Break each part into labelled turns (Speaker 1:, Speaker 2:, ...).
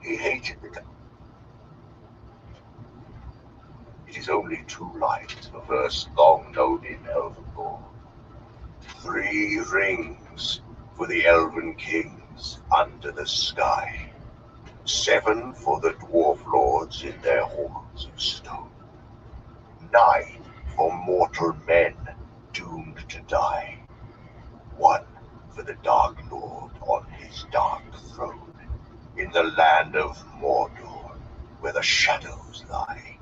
Speaker 1: He hated the... It is only 2 lines of a verse long known in elven lore. 3 rings for the elven kings under the sky. 7 for the dwarf lords in their halls of stone. 9 for mortal men doomed to die. 1 for the Dark Lord on his dark throne, in the land of Mordor, where the shadows lie.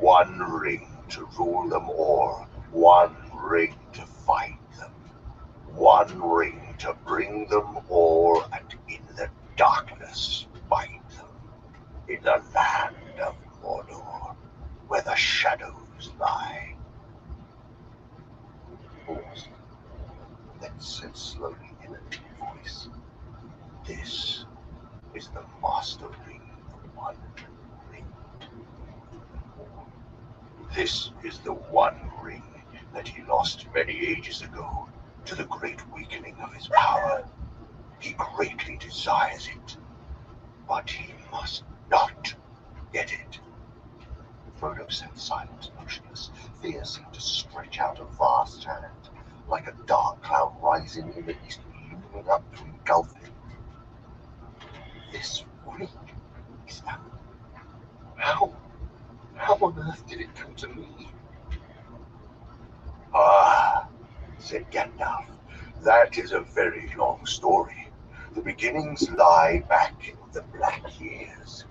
Speaker 1: 1 ring to rule them all, 1 ring to fight them, 1 ring to bring them all, and in the darkness fight them, in the land of Mordor, where the shadows lie. Pause. Then said slowly in a deep voice, "This is the master ring of 1 ring. This is the 1 ring that he lost many ages ago to the great weakening of his power. He greatly desires it, but he must not get it." Frodo sat silent, motionless. Fear seemed to stretch out a vast hand, like a dark cloud rising in the east, looming up to engulf him. This ring is that... How on earth did it come to me? "Ah," said Gandalf, "that is a very long story. The beginnings lie back in the Black Years,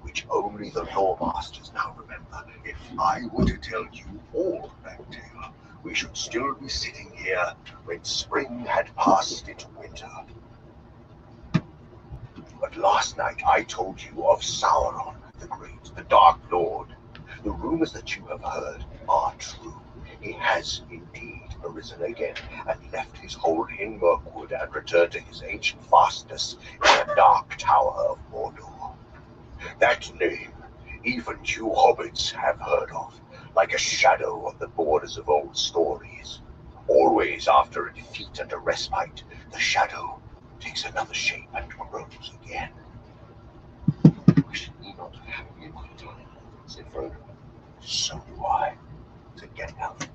Speaker 1: which only the Loremasters now remember. If I were to tell you all that tale, we should still be sitting here when spring had passed into winter. But last night I told you of Sauron the Great, the Dark Lord. The rumors that you have heard are true. He has indeed arisen again and left his hold in Mirkwood and returned to his ancient fastness in the Dark Tower of Mordor. That name even you hobbits have heard of, like a shadow on the borders of old stories. Always after a defeat and a respite, the shadow takes another shape and grows again." "Wish me not to have you in my time," said Frodo. "So do I," said Gandalf.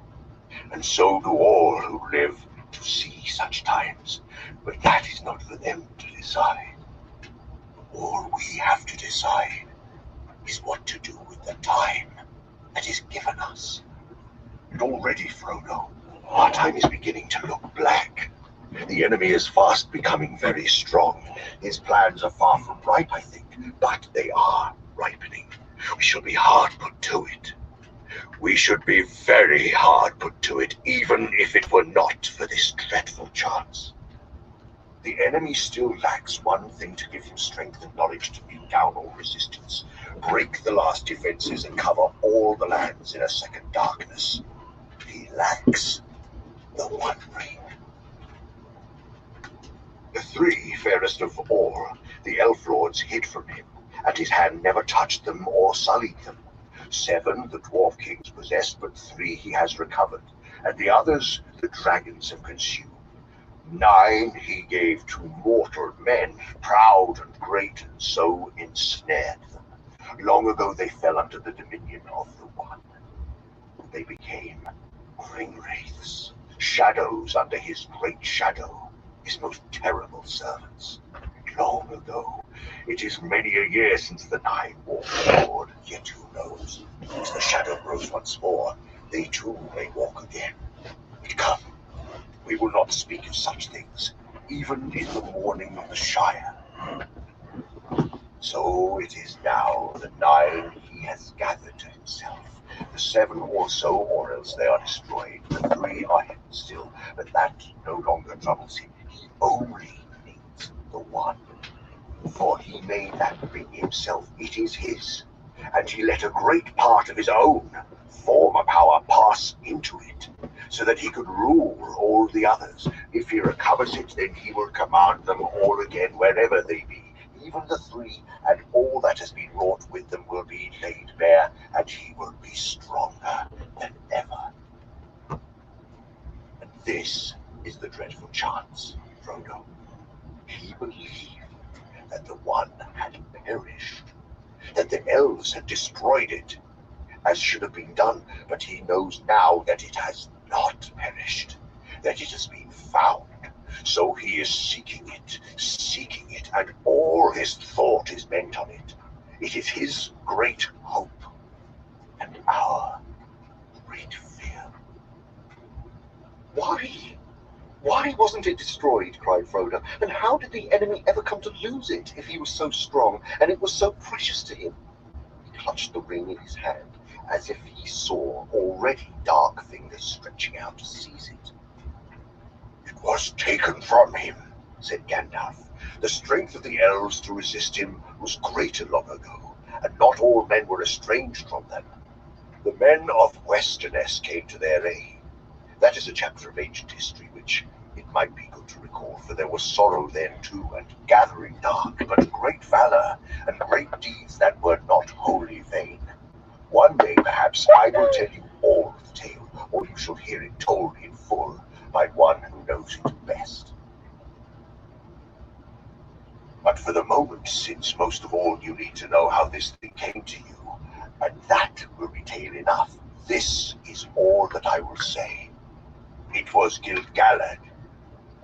Speaker 1: "And so do all who live to see such times. But that is not for them to decide. All we have to decide is what to do with the time that is given us. And already, Frodo, our time is beginning to look black. The enemy is fast becoming very strong. His plans are far from ripe, I think, but they are ripening. We shall be hard put to it. We should be very hard put to it, even if it were not for this dreadful chance. The enemy still lacks 1 thing to give him strength and knowledge to beat down all resistance, break the last defenses, and cover all the lands in a second darkness. He lacks the 1 ring. The 3 fairest of all, the elf lords, hid from him, and his hand never touched them or sullied them. 7 the dwarf kings possessed, but 3 he has recovered, and the others the dragons have consumed. 9 he gave to mortal men, proud and great, and so ensnared them. Long ago they fell under the dominion of the 1. They became ring wraiths, shadows under his great shadow, his most terrible servants. Long ago. It is many a year since the 9 walked forward, yet who knows? As the shadow grows once more, they too may walk again. But come, we will not speak of such things, even in the morning of the Shire. So it is now the 9 he has gathered to himself. The 7 also, or else they are destroyed. The 3 are hidden still, but that no longer troubles him. He only needs the 1. For he made that ring himself. It is his. And he let a great part of his own former power pass into it, so that he could rule all the others. If he recovers it, then he will command them all again, wherever they be. Even the 3, and all that has been wrought with them will be laid bare, and he will be stronger than ever. And this is the dreadful chance, Frodo. He believed that the one had perished, that the elves had destroyed it, as should have been done, but he knows now that it has not perished, that it has been found. So he is seeking it, and all his thought is bent on it. It is his great hope, and our great fear.
Speaker 2: Why? Why wasn't it destroyed? Cried Frodo. And how did the enemy ever come to lose it if he was so strong and it was so precious to him? He clutched the ring in his hand as if he saw already dark fingers stretching out to seize it.
Speaker 1: It was taken from him, said Gandalf. The strength of the elves to resist him was greater long ago, and not all men were estranged from them. The men of Westerness came to their aid. That is a chapter of ancient history which it might be good to recall, for there was sorrow then too, and gathering dark, but great valor, and great deeds that were not wholly vain. One day, perhaps, I will tell you all the tale, or you shall hear it told in full by one who knows it best. But for the moment, since most of all you need to know how this thing came to you, and that will be tale enough, this is all that I will say. It was Gil-galad,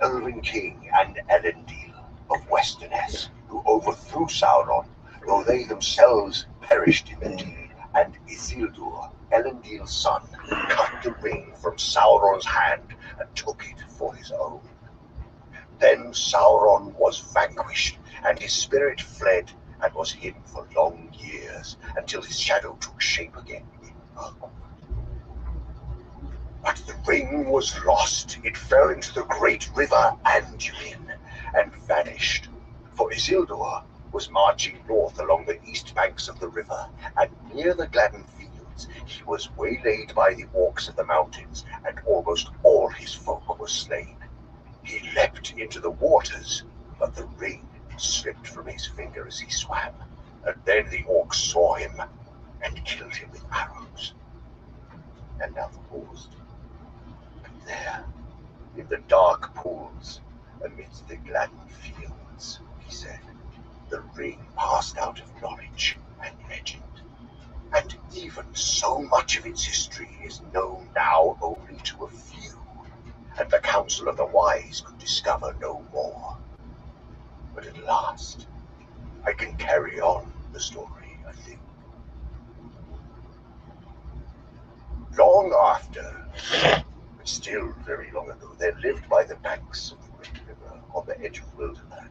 Speaker 1: Elven King, and Elendil of Westerness, who overthrew Sauron, though they themselves perished in the deed, and Isildur, Elendil's son, cut the ring from Sauron's hand and took it for his own. Then Sauron was vanquished, and his spirit fled and was hidden for long years, until his shadow took shape again in Mirkwood. But the ring was lost. It fell into the great river Anduin and vanished. For Isildur was marching north along the east banks of the river, and near the Gladden fields he was waylaid by the orcs of the mountains, and almost all his folk were slain. He leapt into the waters, but the ring slipped from his finger as he swam, and then the orcs saw him and killed him with arrows. And now paused. And there, in the dark pools, amidst the Gladden fields, he said, the ring passed out of knowledge and legend. And even so much of its history is known now only to a few, and the Council of the Wise could discover no more. But at last, I can carry on the story, I think. Long after, but still very long ago, there lived by the banks of the great river, on the edge of Wilderland,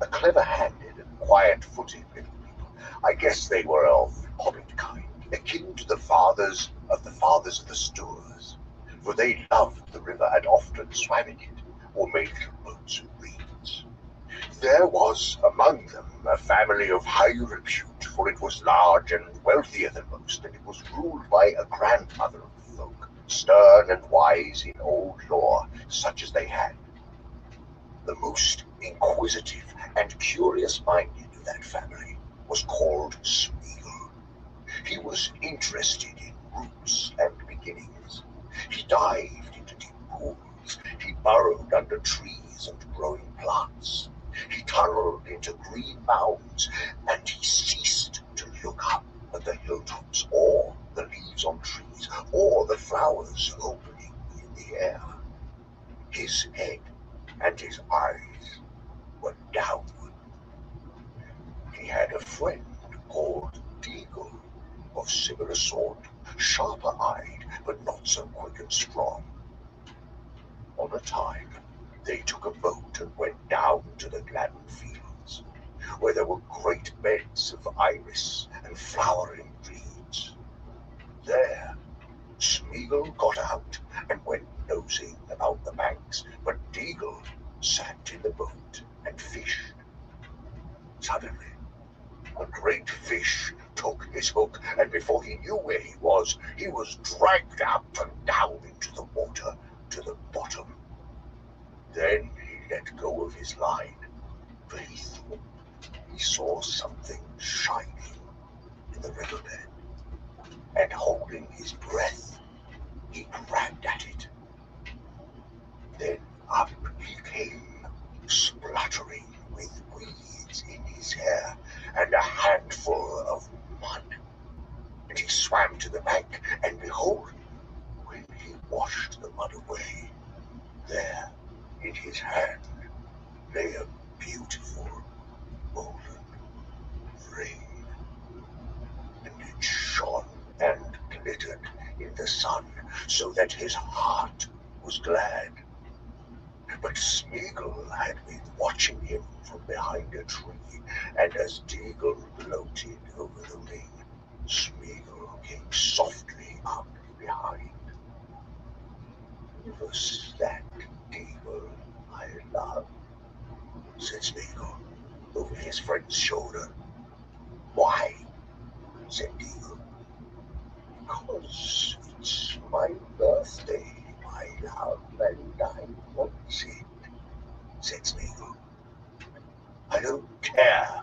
Speaker 1: a clever-handed and quiet-footed little people. I guess they were of hobbit kind, akin to the fathers of the Stoors, for they loved the river and often swam in it, or made little boats and reeds. There was among them a family of high repute, for it was large and wealthier than most, and it was ruled by a grandmother of the folk, stern and wise in old lore, such as they had. The most inquisitive and curious-minded of that family was called Smeagol. He was interested in roots and beginnings. He dived into deep pools. He burrowed under trees and growing plants. He tunneled into green mounds, and he ceased to look up at the hilltops, or the leaves on trees, or the flowers opening in the air. His head and his eyes were downward. He had a friend called Deagle, of similar sort, sharper-eyed, but not so quick and strong. On a time, they took a boat and went down to the Gladden fields, where there were great beds of iris and flowering reeds. There, Smeagol got out and went nosing about the banks, but Deagle sat in the boat and fished. Suddenly, a great fish took his hook, and before he knew where he was dragged up and down into the water to the bottom. Then he let go of his line, for he thought he saw something shining in the riverbed, and holding his breath, he grabbed at it. Then up he came, spluttering with weeds washed the mud away. There, in his hand, lay a beautiful golden ring, and it shone and glittered in the sun, so that his heart was glad. But Smeagol had been watching him from behind a tree, and as Deagle gloated over the ring, Smeagol came softly up behind. "Give us that, Deagle, my love," said Smeagol over his friend's shoulder. "Why?" said Deagle. "Because it's my birthday, my love, and I want it," said Smeagol. "I don't care,"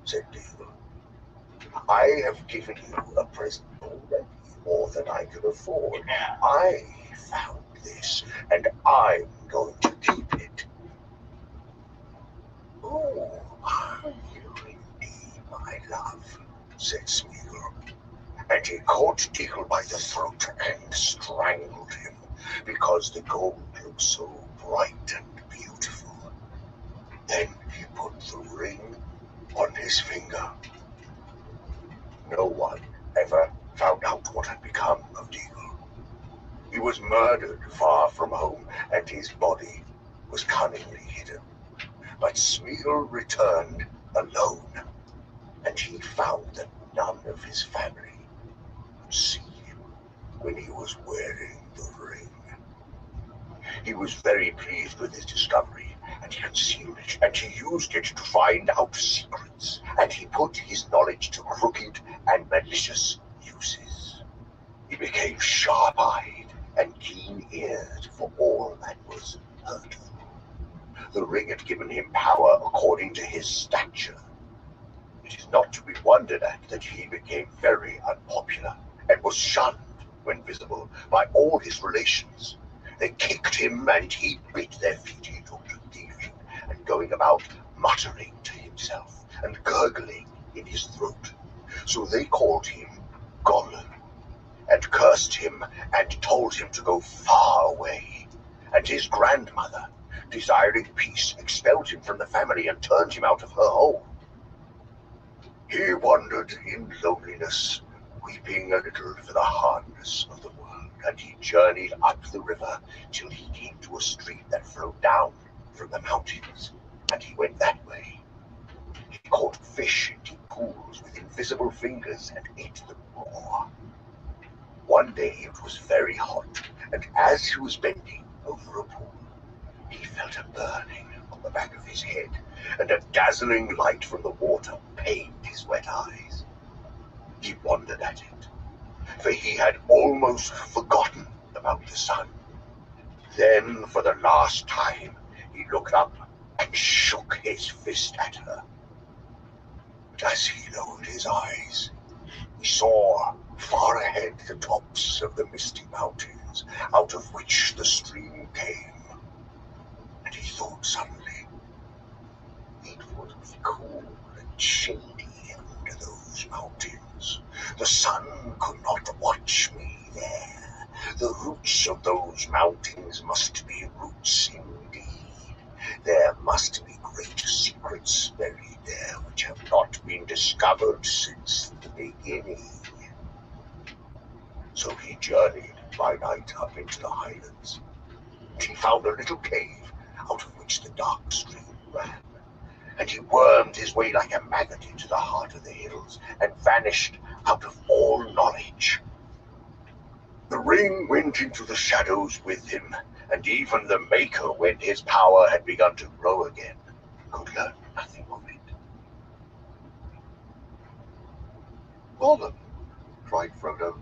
Speaker 1: said Deagle. "I have given you a present already, more than I could afford. I found this, and I'm going to keep it." "Oh, are you indeed, my love?" said Smeagol. And he caught Deagle by the throat and strangled him, because the gold looked so bright and beautiful. Then he put the ring on his finger. No one ever found out what had become of Deagle. He was murdered far from home, and his body was cunningly hidden. But Smeagol returned alone, and he found that none of his family could see him when he was wearing the ring. He was very pleased with his discovery, and he concealed it, and he used it to find out secrets, and he put his knowledge to crooked and malicious uses. He became sharp-eyed and keen-eared for all that was hurtful. The ring had given him power according to his stature. It is not to be wondered at that he became very unpopular, and was shunned, when visible, by all his relations. They kicked him, and he bit their feet he took to thieving, and going about muttering to himself, and gurgling in his throat. So they called him Gollum, and cursed him, and told him to go far away. And his grandmother, desiring peace, expelled him from the family, and turned him out of her home. He wandered in loneliness, weeping a little for the hardness of the world, and he journeyed up the river till he came to a stream that flowed down from the mountains, and he went that way. He caught fish in deep pools with invisible fingers and ate them raw. One day it was very hot, and as he was bending over a pool, he felt a burning on the back of his head, and a dazzling light from the water pained his wet eyes. He wondered at it, for he had almost forgotten about the sun. Then, for the last time, he looked up and shook his fist at her. But as he lowered his eyes, he saw far ahead the tops of the misty mountains, out of which the stream came. And he thought suddenly, it would be cool and shady under those mountains. The sun could not watch me there. The roots of those mountains must be roots indeed. There must be great secrets buried there which have not been discovered since the beginning. So he journeyed by night up into the highlands, and he found a little cave out of which the dark stream ran, and he wormed his way like a maggot into the heart of the hills, and vanished out of all knowledge. The ring went into the shadows with him, and even the Maker, when his power had begun to grow again, could learn nothing of it.
Speaker 2: "Gollum!" cried Frodo.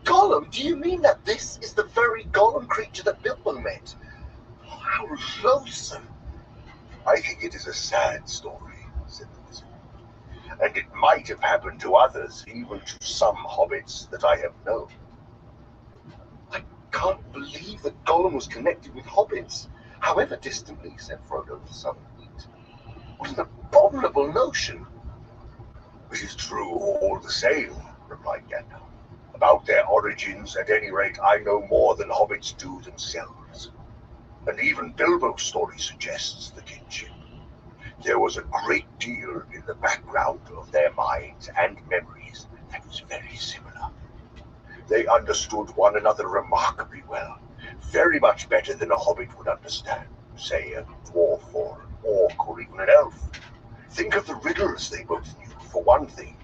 Speaker 2: "Gollum, do you mean that this is the very Gollum creature that Bilbo met? Oh, how loathsome!"
Speaker 1: "I think it is a sad story," said the wizard, "and it might have happened to others, even to some hobbits that I have known."
Speaker 2: "I can't believe that Gollum was connected with hobbits, however distantly," said Frodo with some heat. "What an abominable notion!"
Speaker 1: "It is true all the same," replied Gandalf. "About their origins, at any rate, I know more than hobbits hobbits do themselves. And even Bilbo's story suggests the kinship. There was a great deal in the background of their minds and memories that was very similar. They understood one another remarkably well, very much better than a hobbit would understand, say a dwarf or an orc or even an elf. Think of the riddles they both knew, for one thing.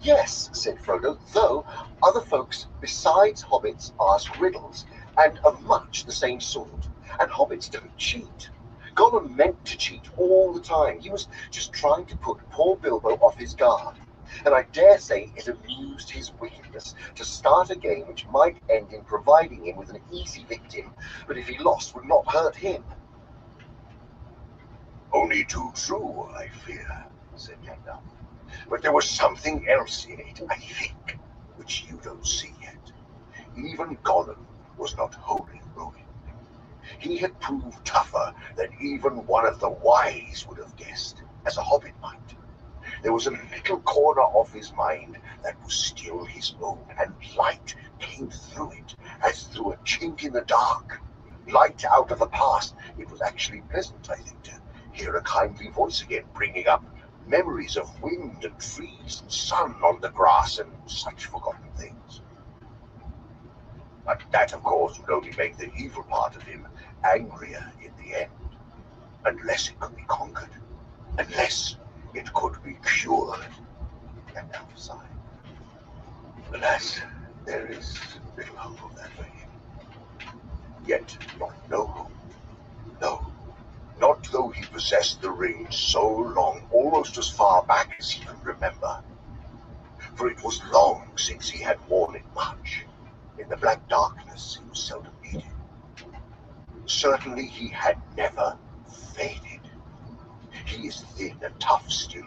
Speaker 2: Yes, said Frodo, though other folks besides hobbits ask riddles, and of much the same sort, and hobbits don't cheat. Gollum meant to cheat all the time. He was just trying to put poor Bilbo off his guard, and I dare say it amused his wickedness to start a game which might end in providing him with an easy victim, but if he lost would not hurt him.
Speaker 1: Only too true, I fear, said Gandalf. But there was something else in it, I think, which you don't see yet. Even Gollum was not wholly ruined. He had proved tougher than even one of the wise would have guessed, as a hobbit might. There was a little corner of his mind that was still his own, and light came through it, as through a chink in the dark. Light out of the past. It was actually pleasant, I think, to hear a kindly voice again, bringing up memories of wind and trees and sun on the grass and such forgotten things. But that, of course, would only make the evil part of him angrier in the end, unless it could be conquered, unless it could be cured. And sighed. Alas, there is little hope of that for him. Yet not no hope. No, not though he possessed the ring so long, almost as far back as he could remember. For it was long since he had worn it much. In the black darkness he was seldom needed. Certainly he had never faded. He is thin and tough still,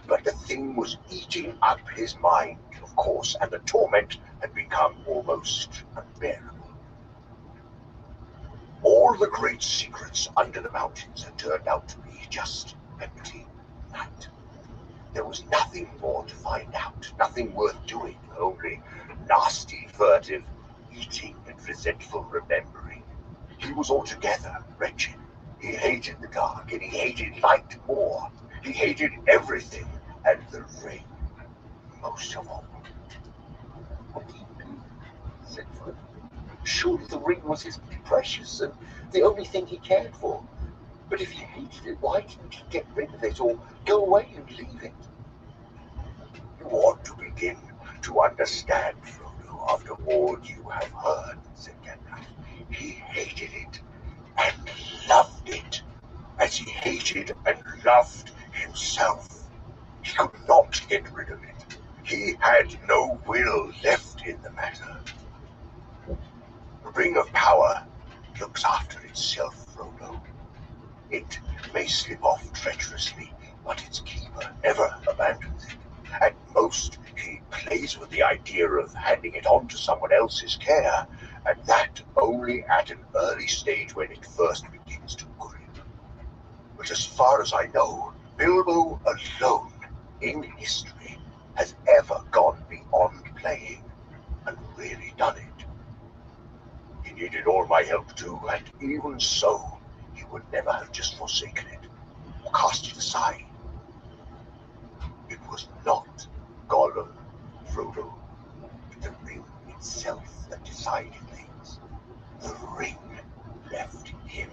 Speaker 1: but the thing was eating up his mind, of course, and the torment had become almost unbearable. All the great secrets under the mountains had turned out to be just empty night. There was nothing more to find out, nothing worth doing, only nasty, furtive eating and resentful remembering. He was altogether wretched. He hated the dark, and he hated light more. He hated everything, and the ring most of all.
Speaker 2: What do you mean? Said Frodo. Surely the ring was his precious and the only thing he cared for. But if he hated it, why didn't he get rid of it or go away and leave it?
Speaker 1: You ought to begin to understand, Frodo, after all you have heard, said Gandalf. He hated it and loved it, as he hated and loved himself. He could not get rid of it. He had no will left in the matter. The Ring of Power looks after itself, Frodo. It may slip off treacherously, but its keeper never abandons it. At most, he plays with the idea of handing it on to someone else's care, and that only at an early stage when it first begins to grip. But as far as I know, Bilbo alone in history has ever gone beyond playing and really done it. He needed all my help too, and even so, he would never have just forsaken it or cast it aside. It was not Gollum, Frodo, but the ring itself that decided things. The ring left him.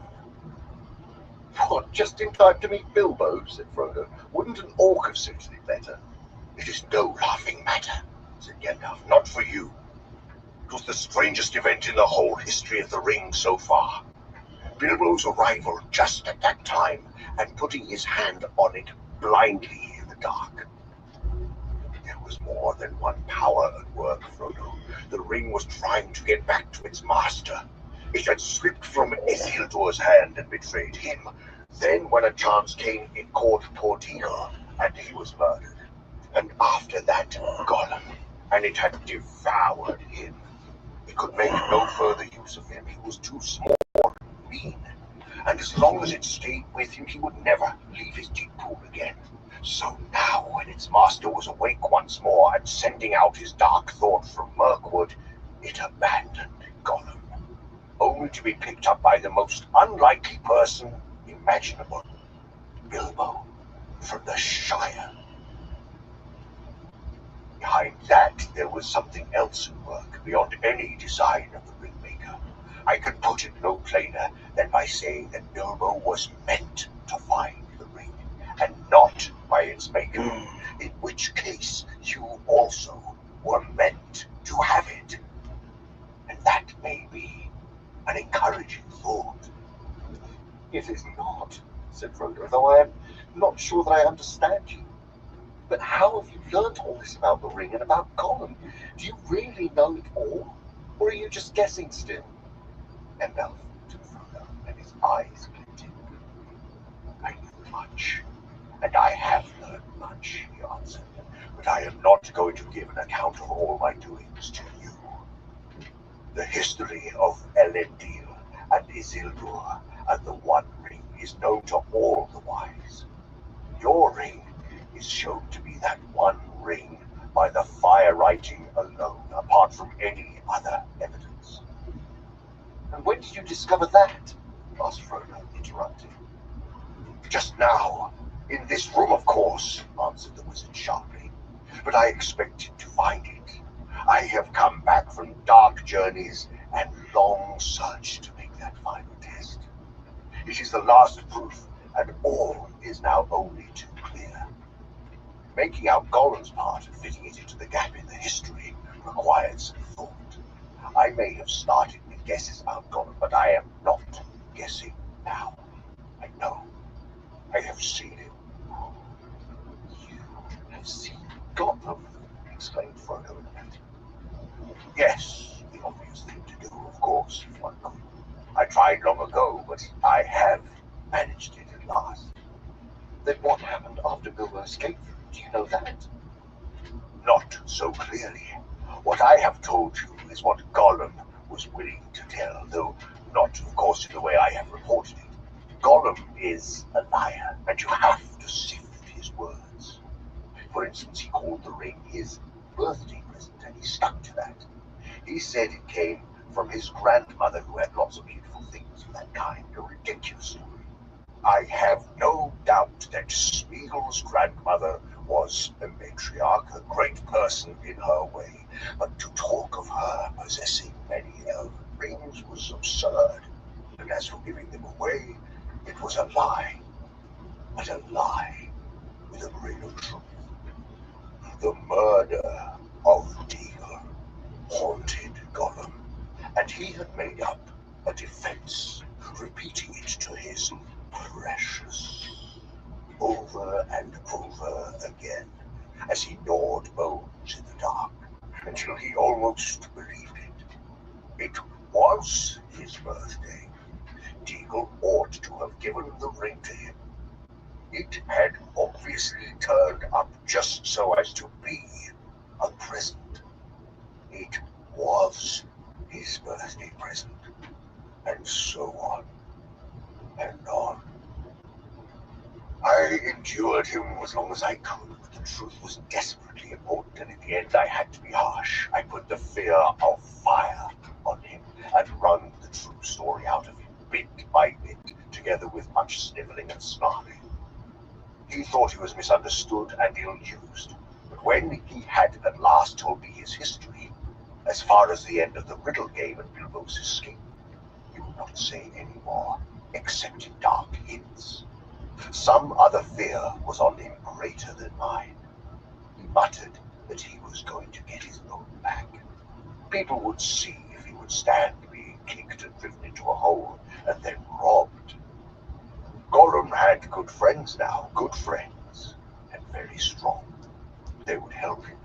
Speaker 2: What, just in time to meet Bilbo? Said Frodo. Wouldn't an orc have suited it better?
Speaker 1: It is no laughing matter, said Gandalf, not for you. It was the strangest event in the whole history of the ring so far. Bilbo's arrival just at that time, and putting his hand on it blindly in the dark. There was more than one power at work, Frodo. The ring was trying to get back to its master. It had slipped from Isildur's hand and betrayed him. Then, when a chance came, it caught poor Tigor, and he was murdered. And after that, Gollum, and it had devoured him. It could make no further use of him. He was too small and mean. And as long as it stayed with him, he would never leave his deep pool again. So now, when its master was awake once more and sending out his dark thought from Mirkwood, it abandoned Gollum. ring to be picked up by the most unlikely person imaginable. Bilbo from the Shire. Behind that, there was something else at work beyond any design of the Ringmaker. I could put it no plainer than by saying that Bilbo was meant to find the ring, and not by its maker, in which case you also were meant to have it. And that may be an encouraging thought.
Speaker 2: It is not, said Frodo, though I am not sure that I understand you. But how have you learnt all this about the ring and about Gollum? Do you really know it all? Or are you just guessing still?
Speaker 1: Gandalf to Frodo, and his eyes glinted. I know much, and I have learned much, he answered, but I am not going to give an account of all my doings to you. The history of Elendil and Isildur and the One Ring is known to all the wise. Your ring is shown to be that one ring by the fire writing alone, apart from any other evidence.
Speaker 2: And when did you discover that? Asked Frodo, interrupting.
Speaker 1: Just now, in this room, of course, answered the wizard sharply. But I expected to find it. I have come back from dark journeys and long search to make that final test. It is the last proof, and all is now only too clear. Making out Gollum's part and fitting it into the gap in the history required some thought. I may have started with guesses about Gollum, but I am not guessing now. I know. I have seen him.
Speaker 2: You have seen Gollum? Exclaimed Frodo in a panic.
Speaker 1: Yes, the obvious thing to do, of course, if one could. I tried long ago, but I have managed it at last.
Speaker 2: Then what happened after Bilbo escaped? Do you know that?
Speaker 1: Not so clearly. What I have told you is what Gollum was willing to tell, though not, of course, in the way I have reported it. Gollum is a liar, and you have to sift his words. For instance, he called the ring his birthday present, and he stuck to that. He said it came from his grandmother, who had lots of beautiful things of that kind, a ridiculous story. I have no doubt that Smeagol's grandmother was a matriarch, a great person in her way, but to talk of her possessing many elven rings was absurd, and as for giving them away, it was a lie, but a lie with a grain of truth. The murder of Deagle haunted Gollum, and he had made up a defense, repeating it to his precious over and over again as he gnawed bones in the dark, until he almost believed it. It was his birthday. Deagle ought to have given the ring to him. It had obviously turned up just so as to be a present. It was his birthday present, and so on and on. I endured him as long as I could, but the truth was desperately important, and in the end I had to be harsh. I put the fear of fire on him and wrung the true story out of him, bit by bit, together with much sniveling and snarling. He thought he was misunderstood and ill-used, but when he had at last told me his history, as far as the end of the riddle game and Bilbo's escape, he would not say any more, except in dark hints. Some other fear was on him greater than mine. He muttered that he was going to get his own back. People would see if he would stand being kicked and driven into a hole and then robbed. Gollum had good friends now, good friends, and very strong. They would help him.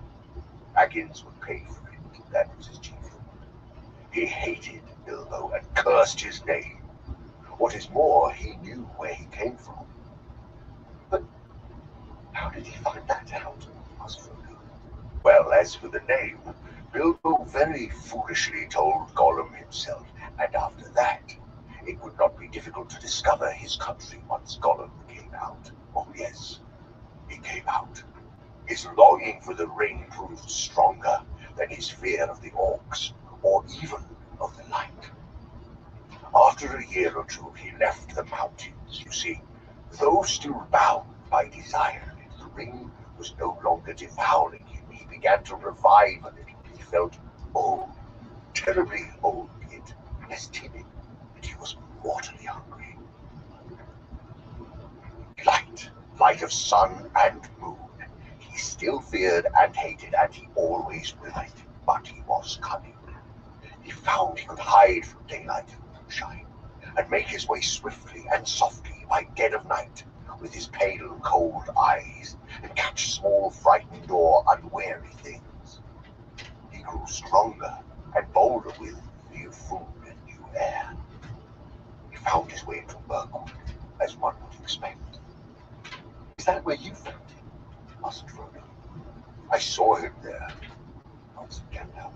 Speaker 1: Baggins would pay for it. That was his chief thought. He hated Bilbo and cursed his name. What is more, he knew where he came from.
Speaker 2: But how did he find that out? Asked Frodo.
Speaker 1: Well, as for the name, Bilbo very foolishly told Gollum himself, and after that, it would not be difficult to discover his country once Gollum came out. Oh yes, he came out. His longing for the ring proved stronger than his fear of the orcs, or even of the light. After a year or two, he left the mountains. You see, though still bound by desire, the ring was no longer devouring him. He began to revive a little. He felt old, terribly old, yet less timid, and he was mortally hungry. Light of sun and moon. He still feared and hated, and he always will hate, but he was cunning. He found he could hide from daylight and moonshine, and make his way swiftly and softly by dead of night, with his pale, cold eyes, and catch small, frightened or unwary things. He grew stronger and bolder with new food and new air. He found his way into Mirkwood, as one would expect.
Speaker 2: Is that where you found him? Asked Frodo.
Speaker 1: I saw him there, answered Gandalf.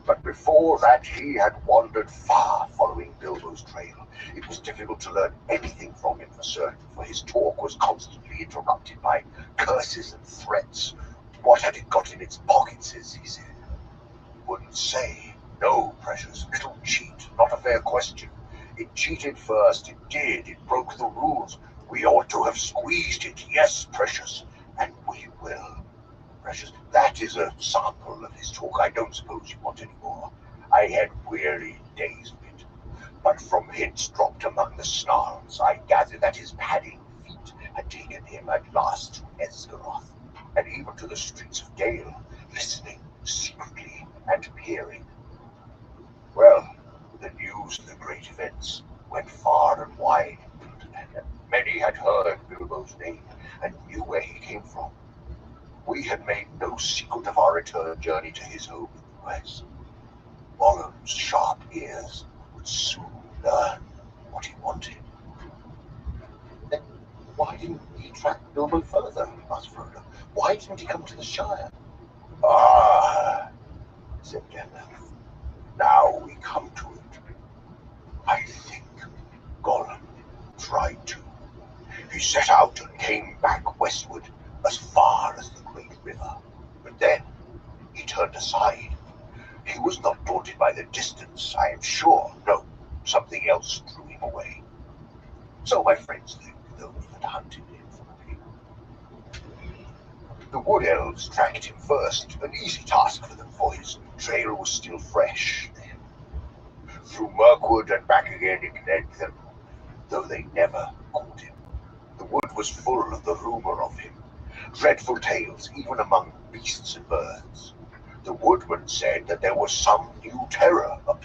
Speaker 1: But before that he had wandered far, following Bilbo's trail. It was difficult to learn anything from him for certain, for his talk was constantly interrupted by curses and threats. What had it got in its pockets, as he said? Wouldn't say. No, precious, it'll cheat, not a fair question. It cheated first, it did, it broke the rules. We ought to have squeezed it, yes, precious, and we will. Precious, that is a sample of his talk. I don't suppose you want any more. I had weary days of it, but from hints dropped among the snarls, I gathered that his padding feet had taken him at last to Esgaroth, and even to the streets of Dale, listening secretly and peering. Well, the news of the great events went far and wide, and many had heard Bilbo's name and knew where he came from. We had made no secret of our return journey to his home in the west. Gollum's sharp ears would soon learn what he wanted.
Speaker 2: Then why didn't he track Bilbo further? Asked Frodo. Why didn't he come to the Shire?
Speaker 1: Ah, said Gandalf. Now we come to it. I think Gollum tried to. He set out and came back westward as far as the great river. But then he turned aside. He was not daunted by the distance, I am sure. No, something else drew him away. So my friends think, those that hunted him for me. The wood elves tracked him first, an easy task for them, for his trail was still fresh then. Through Mirkwood and back again it led them, though they never caught him. The wood was full of the rumor of him, dreadful tales even among beasts and birds. The woodman said that there was some new terror abroad,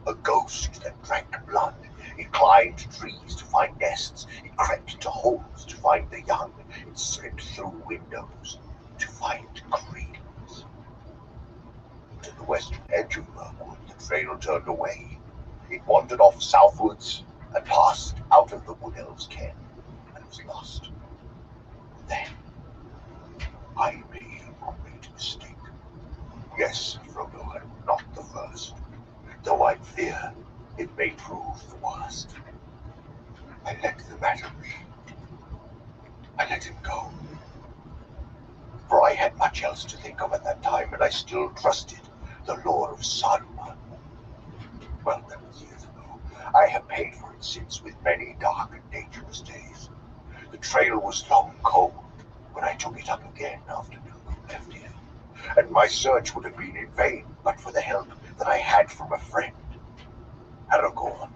Speaker 1: a ghost that drank blood. It climbed trees to find nests, it crept into holes to find the young, it slipped through windows to find cradles. To the western edge of Mirkwood, the trail turned away. It wandered off southwards and passed out of the wood elves' ken and was lost. Then I made a great mistake. Yes, Frodo, and not the first, though I fear it may prove the worst. I let the matter be. I let him go. For I had much else to think of at that time, and I still trusted the lore of Saruman. Well, that was years ago. I have paid for it since with many dark and dangerous days. The trail was long cold when I took it up again after Bilbo left here, and my search would have been in vain but for the help that I had from a friend, Aragorn,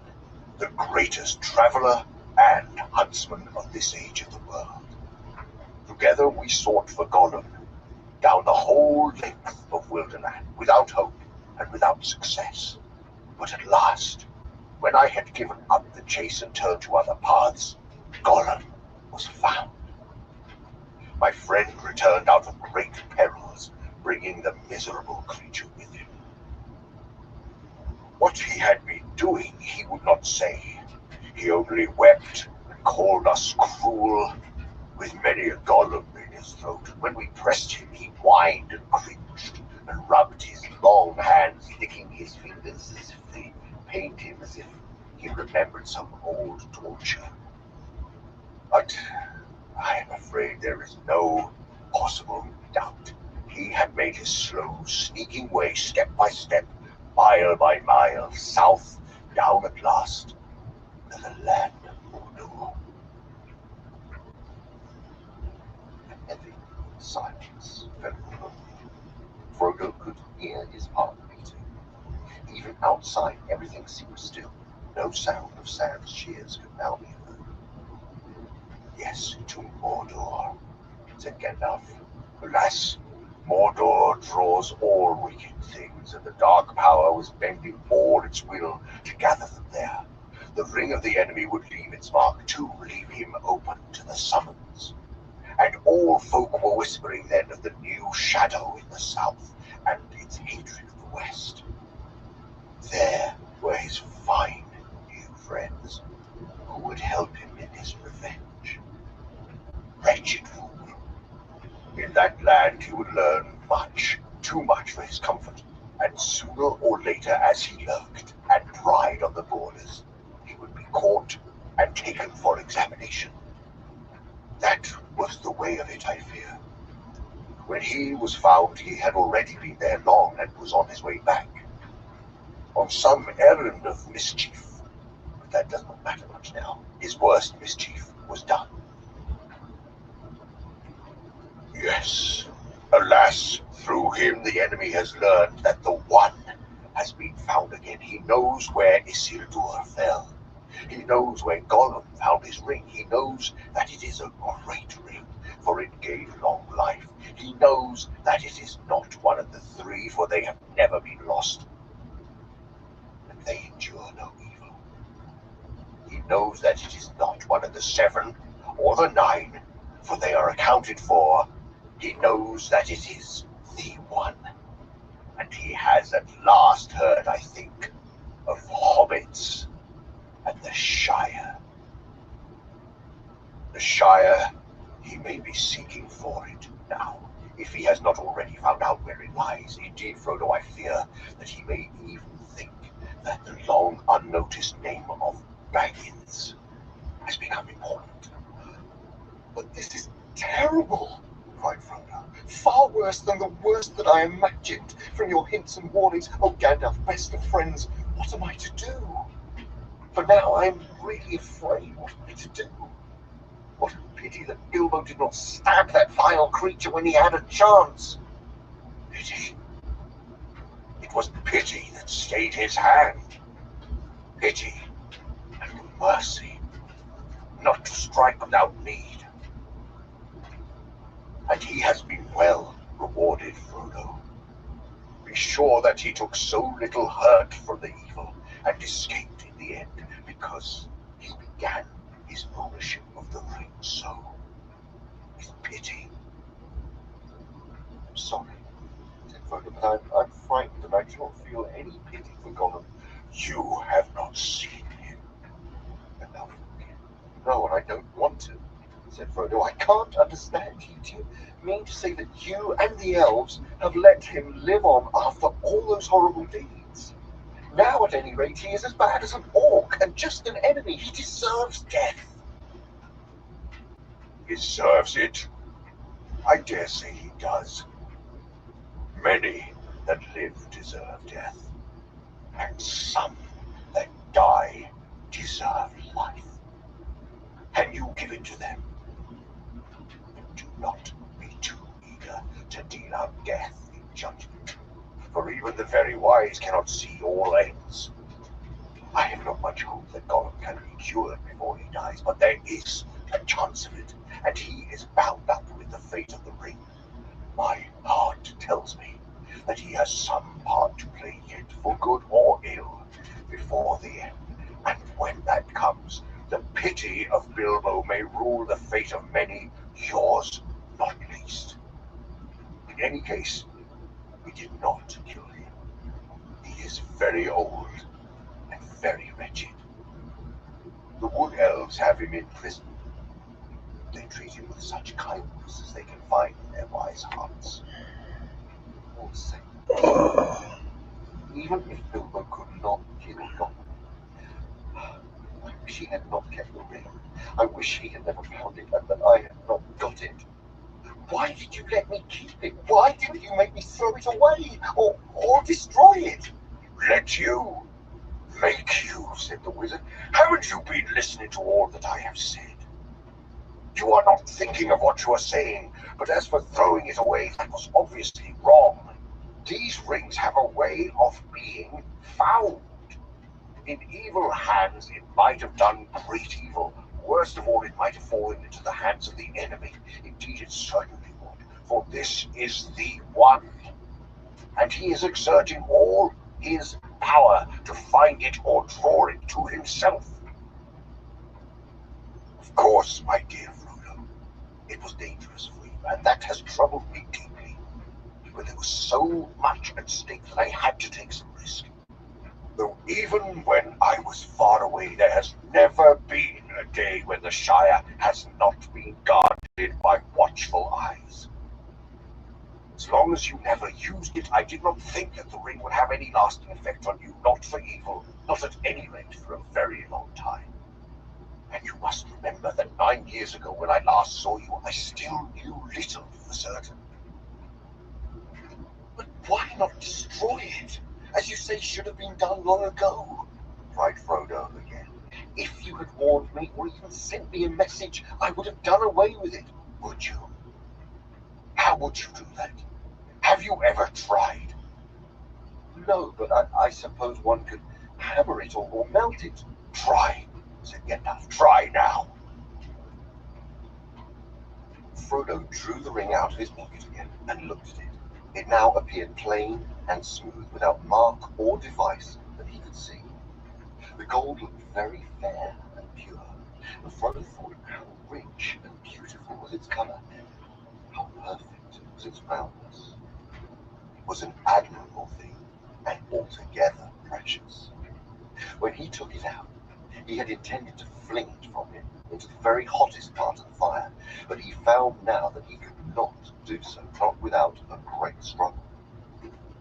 Speaker 1: the greatest traveler and huntsman of this age of the world. Together we sought for Gollum down the whole length of Wilderland, without hope and without success. But at last, when I had given up the chase and turned to other paths, Gollum was found. My friend returned out of great perils, bringing the miserable creature with him. What he had been doing he would not say. He only wept and called us cruel, with many a Gollum in his throat. When we pressed him, he whined and cringed, and rubbed his long hands, licking his fingers as if they pained him, as if he remembered some old torture. But I am afraid there is no possible doubt. He had made his slow, sneaking way, step by step, mile by mile, south, down at last, to the land of Mordor.
Speaker 2: A heavy silence fell on the room. Frodo could hear his heart beating. Even outside, everything seemed still. No sound of Sam's cheers could now be heard.
Speaker 1: Yes, to Mordor, said Gandalf. Alas, Mordor draws all wicked things, and the Dark Power was bending all its will to gather them there. The ring of the enemy would leave its mark too, leave him open to the summons. And all folk were whispering then of the new shadow in the south and its hatred of the west. There were his fine new friends, who would help him in his revenge. Wretched fool! In that land he would learn much, too much for his comfort, and sooner or later, as he lurked and pried on the borders, he would be caught and taken for examination. That was the way of it, I fear. When he was found, he had already been there long and was on his way back, on some errand of mischief. But that does not matter much now. His worst mischief was done. Yes, alas, through him the enemy has learned that the One has been found again. He knows where Isildur fell. He knows where Gollum found his ring. He knows that it is a great ring, for it gave long life. He knows that it is not one of the three, for they have never been lost. And they endure no evil. He knows that it is not one of the 7 or the 9, for they are accounted for. He knows that it is the One. And he has at last heard, I think, of hobbits and the Shire. The Shire, he may be seeking for it now, if he has not already found out where it lies. Indeed, Frodo, I fear that he may even think that the long unnoticed name of Baggins has become important.
Speaker 2: But this is terrible, cried Frodo. Far worse than the worst that I imagined. From your hints and warnings, oh Gandalf, best of friends, what am I to do? For now I am really afraid. What am I to do? What a pity that Bilbo did not stab that vile creature when he had a chance.
Speaker 1: Pity? It was pity that stayed his hand. Pity and mercy, not to strike without need. And he has been well rewarded, Frodo. Be sure that he took so little hurt from the evil and escaped in the end, because he began his ownership of the ring so, with pity.
Speaker 2: I'm sorry, said Frodo, but I'm frightened and I do not feel any pity for Gollum.
Speaker 1: You have not seen him.
Speaker 2: Enough. No, and I don't want to, said Frodo. I can't understand you. Do you mean to say that you and the elves have let him live on after all those horrible deeds? Now, at any rate, he is as bad as an orc and just an enemy. He deserves death.
Speaker 1: Deserves it? I dare say he does. Many that live deserve death, and some that die deserve life. And you give it to them. Do not be too eager to deal out death in judgment, for even the very wise cannot see all ends. I have not much hope that Gollum can be cured before he dies, but there is a chance of it, and he is bound up with the fate of the ring. My heart tells me that he has some part to play yet, for good or ill, before the end. And when that comes, the pity of Bilbo may rule the fate of many, yours not least. In any case, we did not kill him. He is very old and very wretched. The wood elves have him in prison. They treat him with such kindness as they can find in their wise hearts. All the same, even if Bilbo could not kill Gollum, I wish he had not kept the ring. I wish he had never found it and that I had not got it. Why did you let me keep it? Why didn't you make me throw it away or destroy it? Let you? Make you, said the wizard. Haven't you been listening to all that I have said? You are not thinking of what you are saying, but as for throwing it away, that was obviously wrong. These rings have a way of being found. In evil hands, it might have done great evil. Worst of all, it might have fallen into the hands of the enemy. Indeed, it certainly would, for this is the one. And he is exerting all his power to find it or draw it to himself. Of course, my dear Frodo, it was dangerous for you, and that has troubled me deeply. But there was so much at stake that I had to take some risk. Though even when I was far away, there has never been a day when the Shire has not been guarded by watchful eyes. As long as you never used it, I did not think that the ring would have any lasting effect on you, not for evil, not at any rate for a very long time. And you must remember that 9 years ago, when I last saw you, I still knew little for certain.
Speaker 2: But why not destroy it? As you say, should have been done long ago, cried Frodo again. If you had warned me, or even sent me a message, I would have done away with it.
Speaker 1: Would you? How would you do that? Have you ever tried?
Speaker 2: No, but I suppose one could hammer it or melt it.
Speaker 1: Try, said Gandalf. Try now.
Speaker 2: Frodo drew the ring out of his pocket again and looked at it. It now appeared plain and smooth, without mark or device that he could see. The gold looked very fair and pure, and Frodo thought how rich and beautiful was its colour, how perfect was its roundness. It was an admirable thing, and altogether precious. When he took it out, he had intended to fling it from him into the very hottest part of the fire, but he found now that he could not do so, not without a great struggle.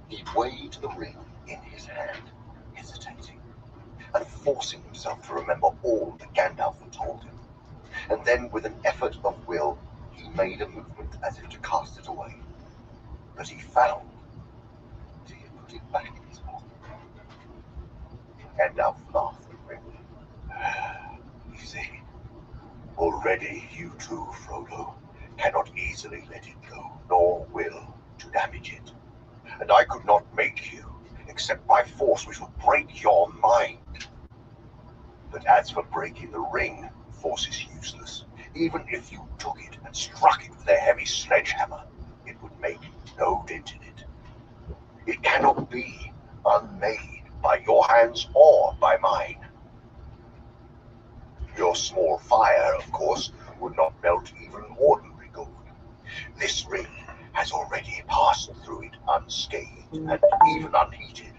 Speaker 2: He weighed the ring in his hand, hesitating, and forcing himself to remember all that Gandalf had told him. And then, with an effort of will, he made a movement as if to cast it away. But he found that he had put it back in his pocket. Gandalf laughed grimly.
Speaker 1: You see, already you too, Frodo, cannot easily let it go, nor will to damage it. And I could not make you, except by force which would break your mind. But as for breaking the ring, force is useless. Even if you took it and struck it with a heavy sledgehammer, it would make no dent in it. It cannot be unmade by your hands or by mine. Your small fire, of course, would not melt even ordinary gold. This ring has already passed through it unscathed and even unheated,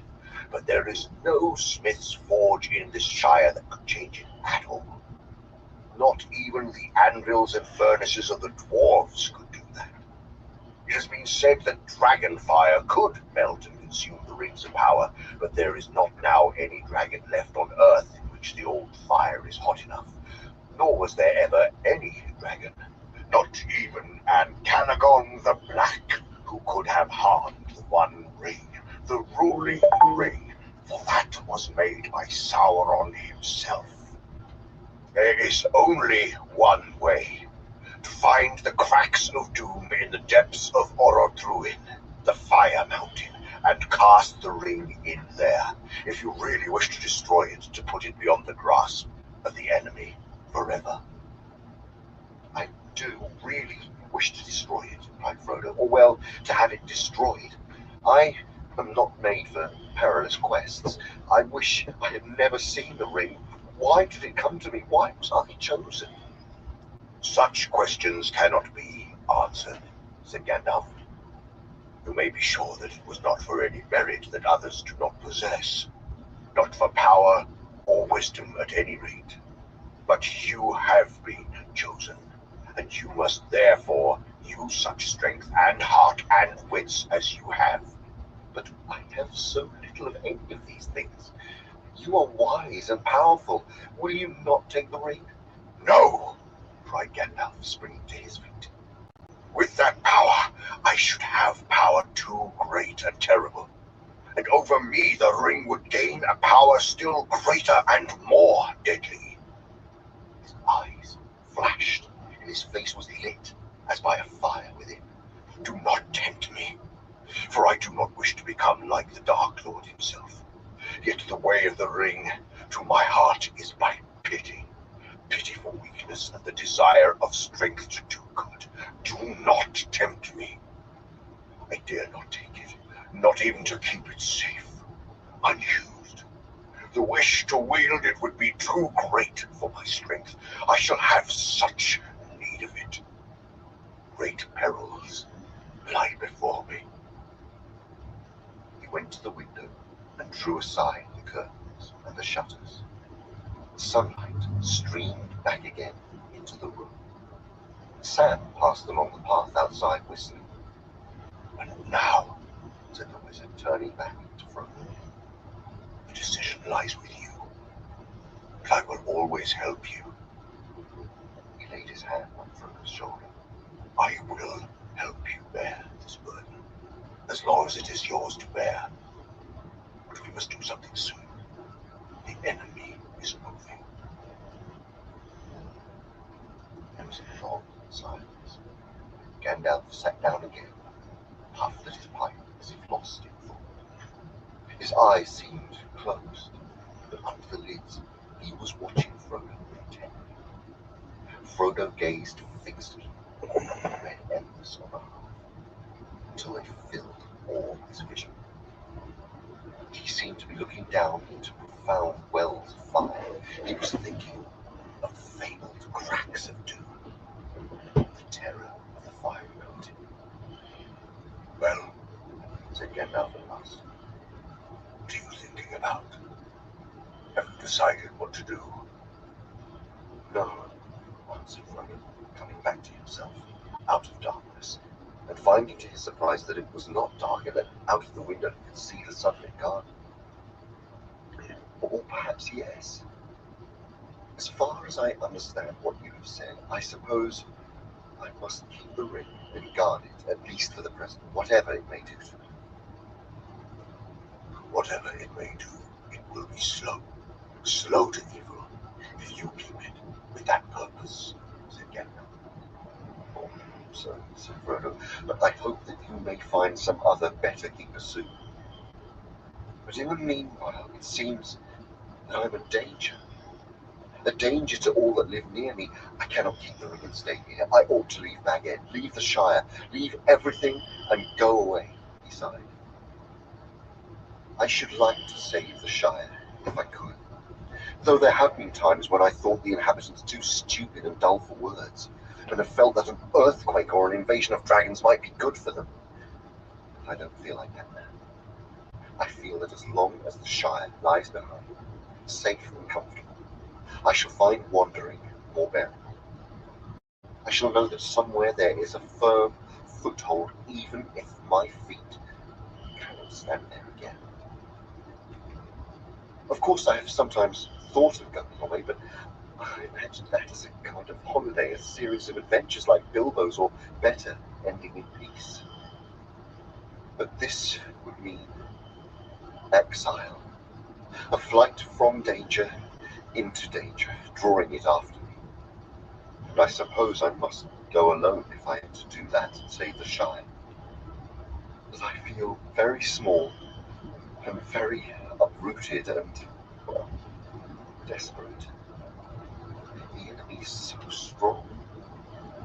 Speaker 1: but there is no smith's forge in this Shire that could change it at all. Not even the anvils and furnaces of the dwarves could do that. It has been said that dragon fire could melt and consume the rings of power, but there is not now any dragon left on Earth in which the old fire is hot enough. Nor was there ever any dragon, not even Canagon the Black, who could have harmed the One Ring, the ruling ring, for that was made by Sauron himself. There is only one way: to find the cracks of doom in the depths of Orodruin, the Fire Mountain, and cast the ring in there, if you really wish to destroy it, to put it beyond the grasp of the enemy forever.
Speaker 2: I do really wish to destroy it, cried Frodo, or well, to have it destroyed. I am not made for perilous quests. I wish I had never seen the ring. Why did it come to me? Why was I chosen?
Speaker 1: Such questions cannot be answered, said Gandalf. You may be sure that it was not for any merit that others do not possess, not for power or wisdom at any rate. But you have been chosen, and you must therefore use such strength and heart and wits as you have.
Speaker 2: But I have so little of any of these things. You are wise and powerful. Will you not take the ring?
Speaker 1: No, cried Gandalf, springing to his feet. With that power, I should have power too great and terrible. and over me the ring would gain a power still greater and more deadly.
Speaker 2: His eyes flashed, and his face was lit as by a fire within.
Speaker 1: Do not tempt me, for I do not wish to become like the Dark Lord himself. Yet the way of the ring to my heart is by pity. Pity for weakness and the desire of strength to do good. Do not tempt me. I dare not take it, not even to keep it safe, unused. The wish to wield it would be too great for my strength. I shall have such need of it. Great perils lie before me.
Speaker 2: He went to the window and drew aside the curtains and the shutters. Sunlight streamed back again into the room. Sam passed along the path outside whistling.
Speaker 1: And now,
Speaker 2: said the wizard, turning back to Frodo,
Speaker 1: the decision lies with you. And I will always help you.
Speaker 2: He laid his hand on Frodo's shoulder.
Speaker 1: I will help you bear this burden, as long as it is yours to bear. But we must do something soon. The enemy is moving.
Speaker 2: There was a long silence. Gandalf sat down again, puffed at his pipe as if lost in thought. His eyes seemed closed, but under the lids he was watching Frodo intently. Frodo gazed fixedly on the red embers on the hearth until they filled all his vision. He seemed to be looking down into profound wells of fire. He was thinking of the fabled cracks of doom, the terror of the fiery mountain.
Speaker 1: Well,
Speaker 2: Said Gandalf at last.
Speaker 1: what are you thinking about? Have you decided what to do?
Speaker 2: No, answered Frodo, coming back to himself, out of darkness, and finding to his surprise that it was not dark, and that out of the window he could see the sunlit garden. Or perhaps yes. As far as I understand what you have said, I suppose I must keep the ring and guard it, at least for the present, whatever it may do to me.
Speaker 1: Whatever it may do, it will be slow to evil, if you keep it with that purpose, said Gandalf.
Speaker 2: Oh, so, said Frodo, but I hope that you may find some other better keeper soon. But in the meanwhile, it seems that I'm a danger to all that live near me. I cannot keep the ring and stay here. I ought to leave Bag End, leave the Shire, leave everything and go away, he sighed. I should like to save the Shire, if I could, though there have been times when I thought the inhabitants too stupid and dull for words, and have felt that an earthquake or an invasion of dragons might be good for them. But I don't feel like that now. I feel that as long as the Shire lies behind, safe and comfortable, I shall find wandering more bearable. I shall know that somewhere there is a firm foothold, even if my feet cannot stand there again. Of course, I have sometimes thought of going away, but I imagined that as a kind of holiday, a series of adventures like Bilbo's, or better, ending in peace. But this would mean exile, a flight from danger into danger, drawing it after me. And I suppose I must go alone if I am to do that and save the Shire. But I feel very small and very uprooted and, well, desperate. The enemy is so strong,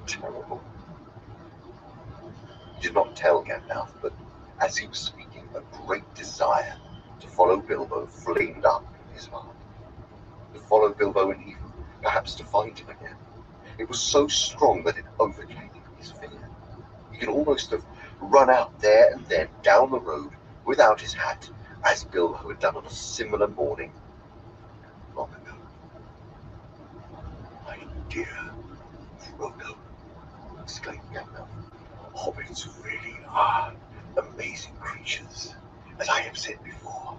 Speaker 2: terrible. He did not tell Gandalf, but as he was speaking, a great desire to follow Bilbo flamed up in his heart. To follow Bilbo and even, perhaps, to find him again. It was so strong that it overcame his fear. He could almost have run out there and then down the road without his hat, as Bilbo had done on a similar morning long ago.
Speaker 1: My dear Frodo, exclaimed Gandalf, hobbits really are amazing creatures. As I have said before,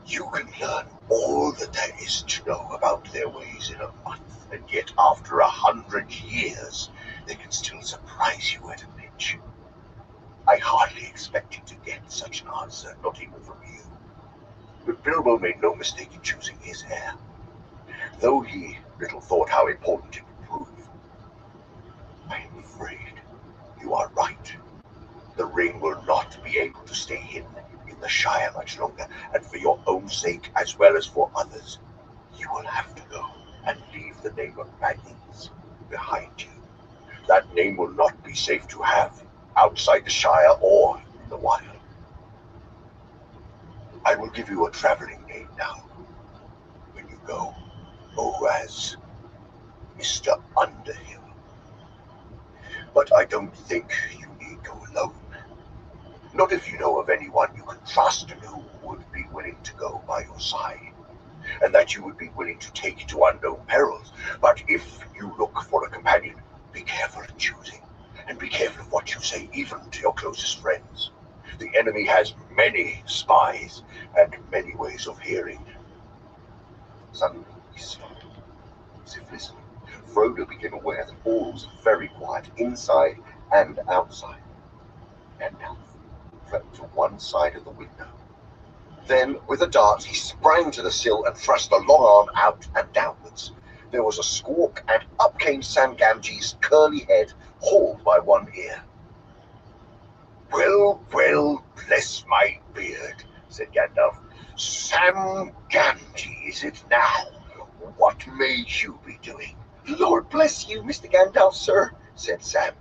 Speaker 1: you can learn all that there is to know about their ways in a month, and yet after 100 years, they can still surprise you at a pinch. I hardly expected to get such an answer, not even from you. But Bilbo made no mistake in choosing his heir, though he little thought how important it would prove. I am afraid you are right. The ring will not be able to stay hidden in the Shire much longer, and for your own sake as well as for others, you will have to go and leave the name of Baggins behind you. That name will not be safe to have outside the Shire or in the wild. I will give you a traveling name now. When you go as Mr. Underhill. But I don't think you need go alone. Not if you know of anyone you can trust and who would be willing to go by your side, and that you would be willing to take to unknown perils. But if you look for a companion, be careful in choosing, and be careful of what you say, even to your closest friends. The enemy has many spies and many ways of hearing. Suddenly he stopped, as if listening. Frodo became aware that all was very quiet, inside and outside. Gandalf crept to one side of the window. Then, with a dart, he sprang to the sill and thrust the long arm out and downwards. There was a squawk, and up came Sam Gamgee's curly head, hauled by one ear. Well, well, bless my beard, said Gandalf. Sam Gamgee, is it now? What may you be doing? Lord bless you, Mr. Gandalf, sir, said Sam.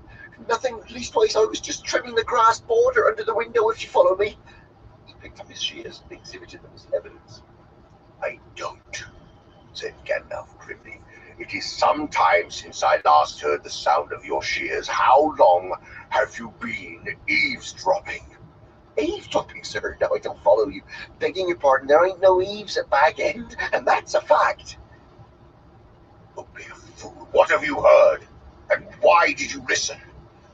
Speaker 1: Nothing, leastways I was just trimming the grass border under the window, if you follow me. He picked up his shears and exhibited them as evidence. I don't, said Gandalf grimly. It is some time since I last heard the sound of your shears. How long have you been eavesdropping? Eavesdropping, sir? No, I don't follow you. Begging your pardon, there ain't no eaves at Bag End, and that's a fact. Don't be a fool. What have you heard? And why did you listen?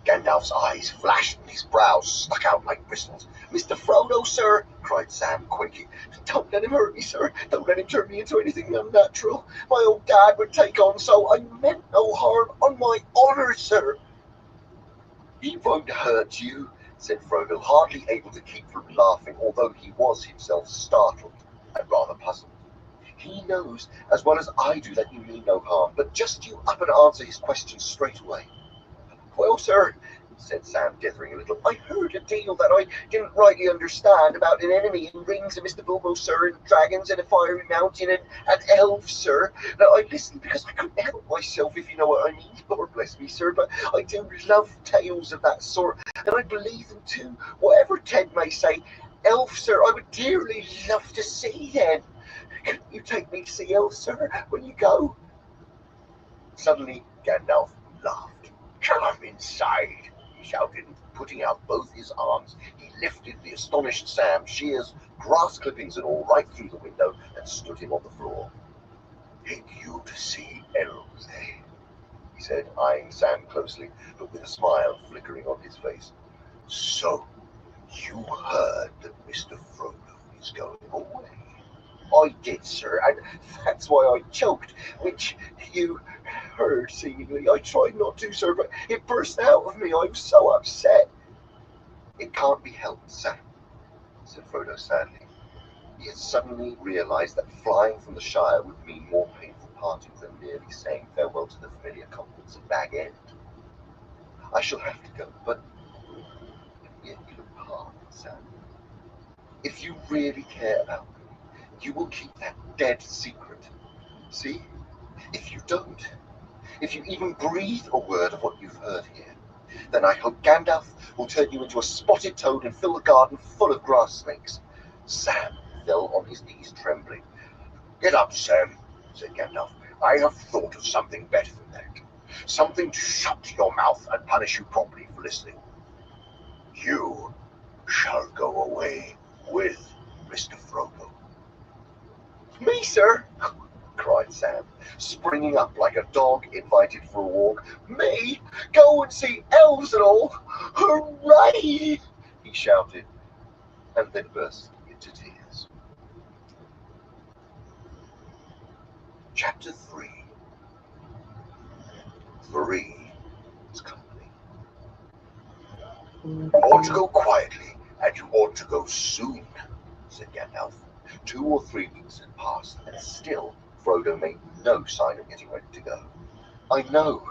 Speaker 1: Gandalf's eyes flashed and his brows stuck out like bristles. Mr. Frodo, sir, cried Sam, quaking. Don't let him hurt me, sir. Don't let him turn me into anything unnatural. My old dad would take on so. I meant no harm, on my honour, sir. He won't hurt you, said Frodo, hardly able to keep from laughing, although he was himself startled and rather puzzled. He knows as well as I do that you mean no harm, but just you up and answer his questions straight away. Well, sir, said Sam, dithering a little, I heard a deal that I didn't rightly understand about an enemy in rings and Mr. Bilbo, sir, and dragons and a fiery mountain and elves, sir. Now, I listened because I couldn't help myself, if you know what I mean. Lord bless me, sir, but I do love tales of that sort, and I believe them too, whatever Ted may say. Elf, sir, I would dearly love to see them. Couldn't you take me to see elves, sir, when you go? Suddenly, Gandalf laughed. Come inside, he shouted, putting out both his arms. He lifted the astonished Sam, shears, grass clippings and all, right through the window and stood him on the floor. Take you to see elves, eh? He said, eyeing Sam closely, but with a smile flickering on his face. So, you heard that Mr. Frodo is going away? I did, sir, and that's why I choked, which you heard, seemingly. I tried not to, sir, but it burst out of me. I was so upset. It can't be helped, Sam, said Frodo sadly. He had suddenly realized that flying from the Shire would mean more painful parting than merely saying farewell to the familiar comforts of Bag End. I shall have to go, but yet you look hard, Sam. If you really care about me, you will keep that dead secret. See? If you don't, if you even breathe a word of what you've heard here, then I hope Gandalf will turn you into a spotted toad and fill the garden full of grass snakes. Sam fell on his knees, trembling. Get up, Sam, said Gandalf. I have thought of something better than that. Something to shut your mouth and punish you properly for listening. You shall go away with Mr. Frodo. Me, sir? Cried Sam, springing up like a dog invited for a walk. Me? Go and see elves and all? Hooray! He shouted, and then burst into tears. Chapter 3. Three's Company. You ought to go quietly, and you ought to go soon, said Gandalf.
Speaker 2: 2 or 3 weeks had passed, and still Frodo made no sign of getting ready to go. I know,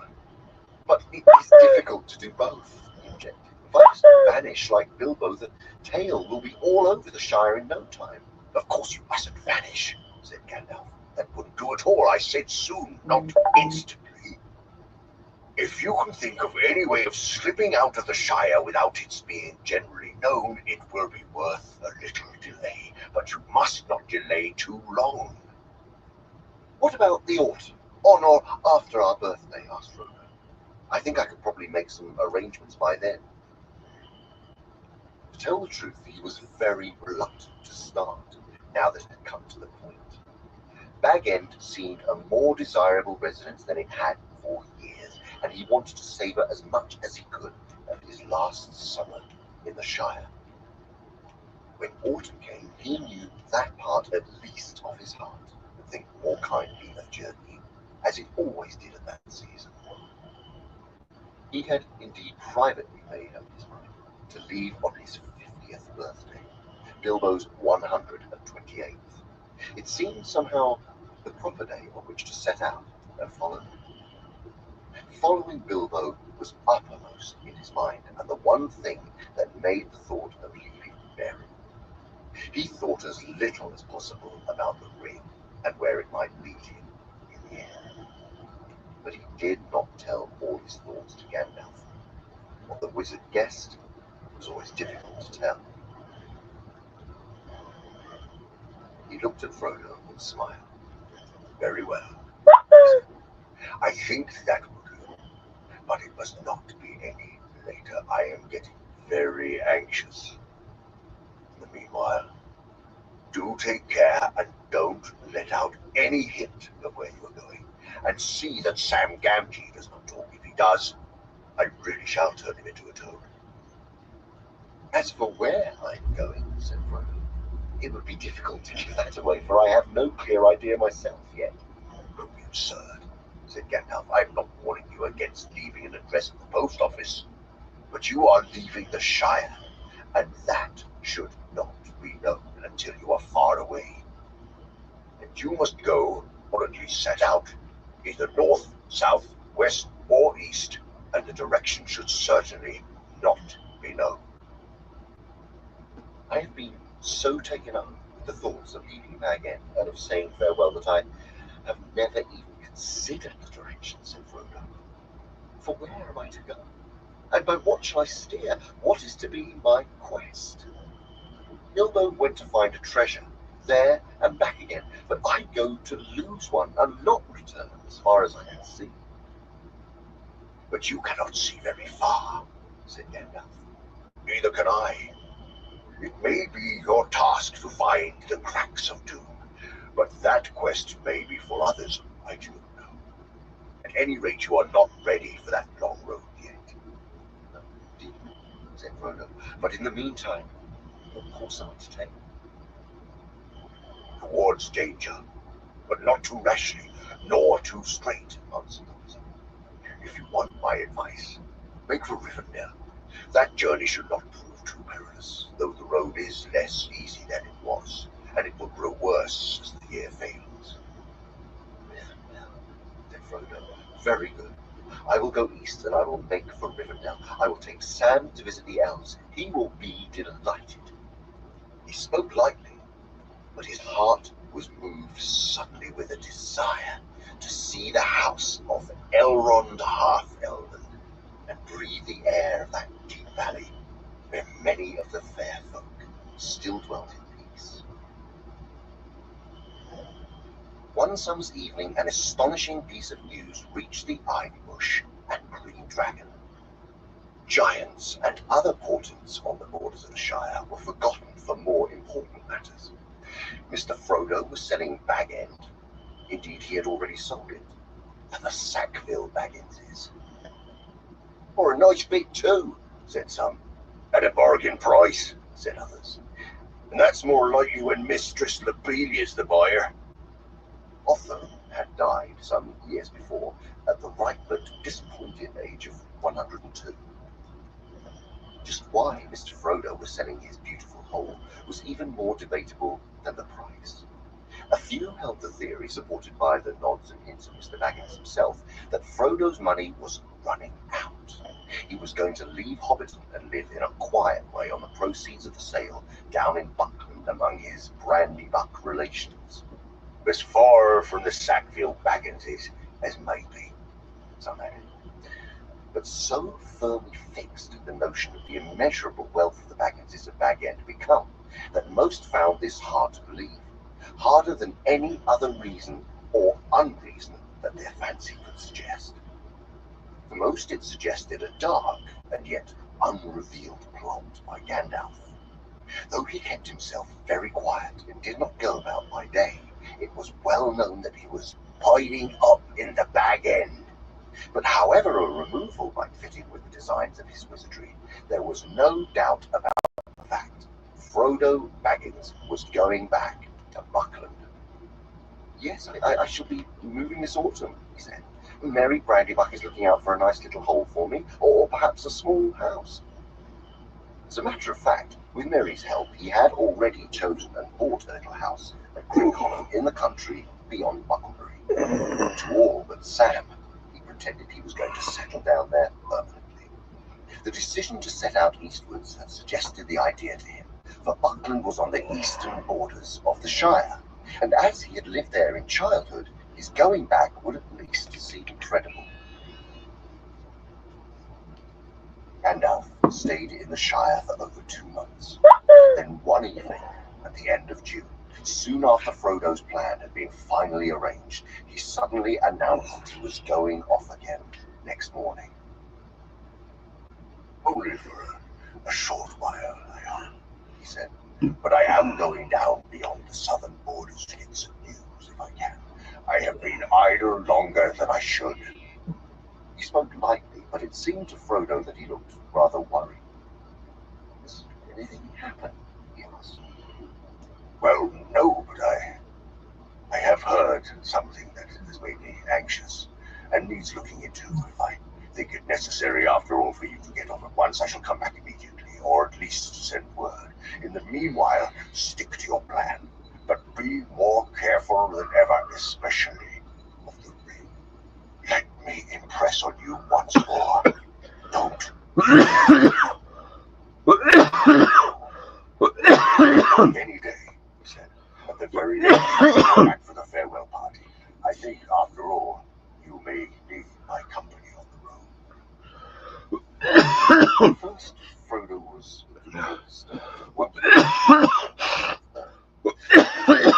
Speaker 2: but it is difficult to do both, he objected. If I just vanish like Bilbo, the tale will be all over the Shire in no time.
Speaker 1: Of course you mustn't vanish, said Gandalf. That wouldn't do at all. I said soon, not instantly. If you can think of any way of slipping out of the Shire without its being generally known, it will be worth a little delay. But you must not delay too long.
Speaker 2: What about the autumn? On or after our birthday? Asked Frodo. I think I could probably make some arrangements by then. To tell the truth, he was very reluctant to start, now that it had come to the point. Bag End seemed a more desirable residence than it had for years, and he wanted to savour as much as he could of his last summer in the Shire. When autumn came, he knew that part at least of his heart would think more kindly of journeying, as it always did at that season. He had indeed privately made up his mind to leave on his 50th birthday, Bilbo's 128th. It seemed somehow the proper day on which to set out and follow him. Following Bilbo was uppermost in his mind, and the one thing that made the thought of leaving bearable. He thought as little as possible about the ring and where it might lead him in the end. But he did not tell all his thoughts to Gandalf. What the wizard guessed was always difficult to tell. He looked at Frodo and smiled.
Speaker 1: Very well. I think that will do, but it must not be any later. I am getting very anxious. In the meanwhile, do take care and don't let out any hint of where you are going. And see that Sam Gamgee does not talk. If he does, I really shall turn him into a toad.
Speaker 2: As for where I'm going, said Frodo, it would be difficult to give that away, for I have no clear idea myself yet.
Speaker 1: Don't be absurd, said Gandalf. I'm not warning you against leaving an address at the post office, but you are leaving the Shire, and that should not be known until you are far away. And you must go, or at least set out, either north, south, west, or east, and the direction should certainly not be known.
Speaker 2: I have been so taken up with the thoughts of leaving Bag End and of saying farewell that I have never even considered the direction, said Frodo. For where am I to go? And by what shall I steer? What is to be my quest? Bilbo went to find a treasure, there and back again, but I go to lose one and not return as far as I can see.
Speaker 1: But you cannot see very far, said Gandalf. Neither can I. It may be your task to find the cracks of doom, but that quest may be for others. I do not know. At any rate, you are not ready for that long road yet.
Speaker 2: No, indeed, said Frodo. But in the meantime, what course am I to take?
Speaker 1: Towards danger, but not too rashly, nor too straight, answered the wizard. If you want my advice, make for Rivendell. That journey should not prove too perilous, though the road is less easy than it was, and it will grow worse as the year fails.
Speaker 2: Rivendell, said Frodo. Very good. I will go east, and I will make for Rivendell. I will take Sam to visit the elves. He will be delighted. He spoke lightly, but his heart was moved suddenly with a desire to see the house of Elrond Half-Elven and breathe the air of that deep valley where many of the fair folk still dwelt in peace. One summer's evening, an astonishing piece of news reached the Ivy Bush and Green Dragon. Giants and other portents on the borders of the Shire were forgotten for more important matters. Mr. Frodo was selling Bag End. Indeed, he had already sold it to the Sackville Bagginses. "For a nice bit too," said some.
Speaker 1: At a bargain price, said others. And that's more likely when Mistress Lobelia's the buyer.
Speaker 2: Othram had died some years before at the ripe but disappointed age of 102. Just why Mr. Frodo was selling his beautiful hole was even more debatable than the price. A few held the theory, supported by the nods and hints of Mr. Baggins himself, that Frodo's money was running out. He was going to leave Hobbiton and live in a quiet way on the proceeds of the sale down in Buckland among his Brandybuck relations.
Speaker 1: As far from the Sackville Bagginses as may be, some added.
Speaker 2: But so firmly fixed had the notion of the immeasurable wealth of the Bagginses of Bag End become that most found this hard to believe, harder than any other reason or unreason that their fancy could suggest. For most it suggested a dark and yet unrevealed plot by Gandalf. Though he kept himself very quiet and did not go about by day, it was well known that he was hiding up in the Bag End. But however a removal might fit in with the designs of his wizardry, there was no doubt about the fact. Frodo Baggins was going back to Buckland. Yes, I shall be moving this autumn, he said. Mary Brandybuck is looking out for a nice little hole for me, or perhaps a small house. As a matter of fact, with Mary's help, he had already chosen and bought a little house at Crickhollow in the country beyond Bucklebury. To all but Sam, he pretended he was going to settle down there permanently. The decision to set out eastwards had suggested the idea to him, for Buckland was on the eastern borders of the Shire, and as he had lived there in childhood, his going back would at least seem credible. Gandalf stayed in the Shire for over 2 months. Then one evening, at the end of June, soon after Frodo's plan had been finally arranged, he suddenly announced that he was going off again next morning.
Speaker 1: Only for a short while, I am, he said. But I am going down beyond the southern borders to get some news, if I can. I have been idle longer than I should.
Speaker 2: He spoke lightly, but it seemed to Frodo that he looked rather worried. Has anything happened? He asked.
Speaker 1: Well, no, but I have heard something that has made me anxious and needs looking into. If I think it necessary, after all, for you to get off at once, I shall come back immediately, or at least send word. In the meanwhile, stick to your plan, but be more careful than ever, especially of the ring. Let me impress on you once more. Don't. Any day, he said. At the very least, go back for the farewell party. I think, after all, you may need my company on the road.
Speaker 2: First, Frodo was disturbed.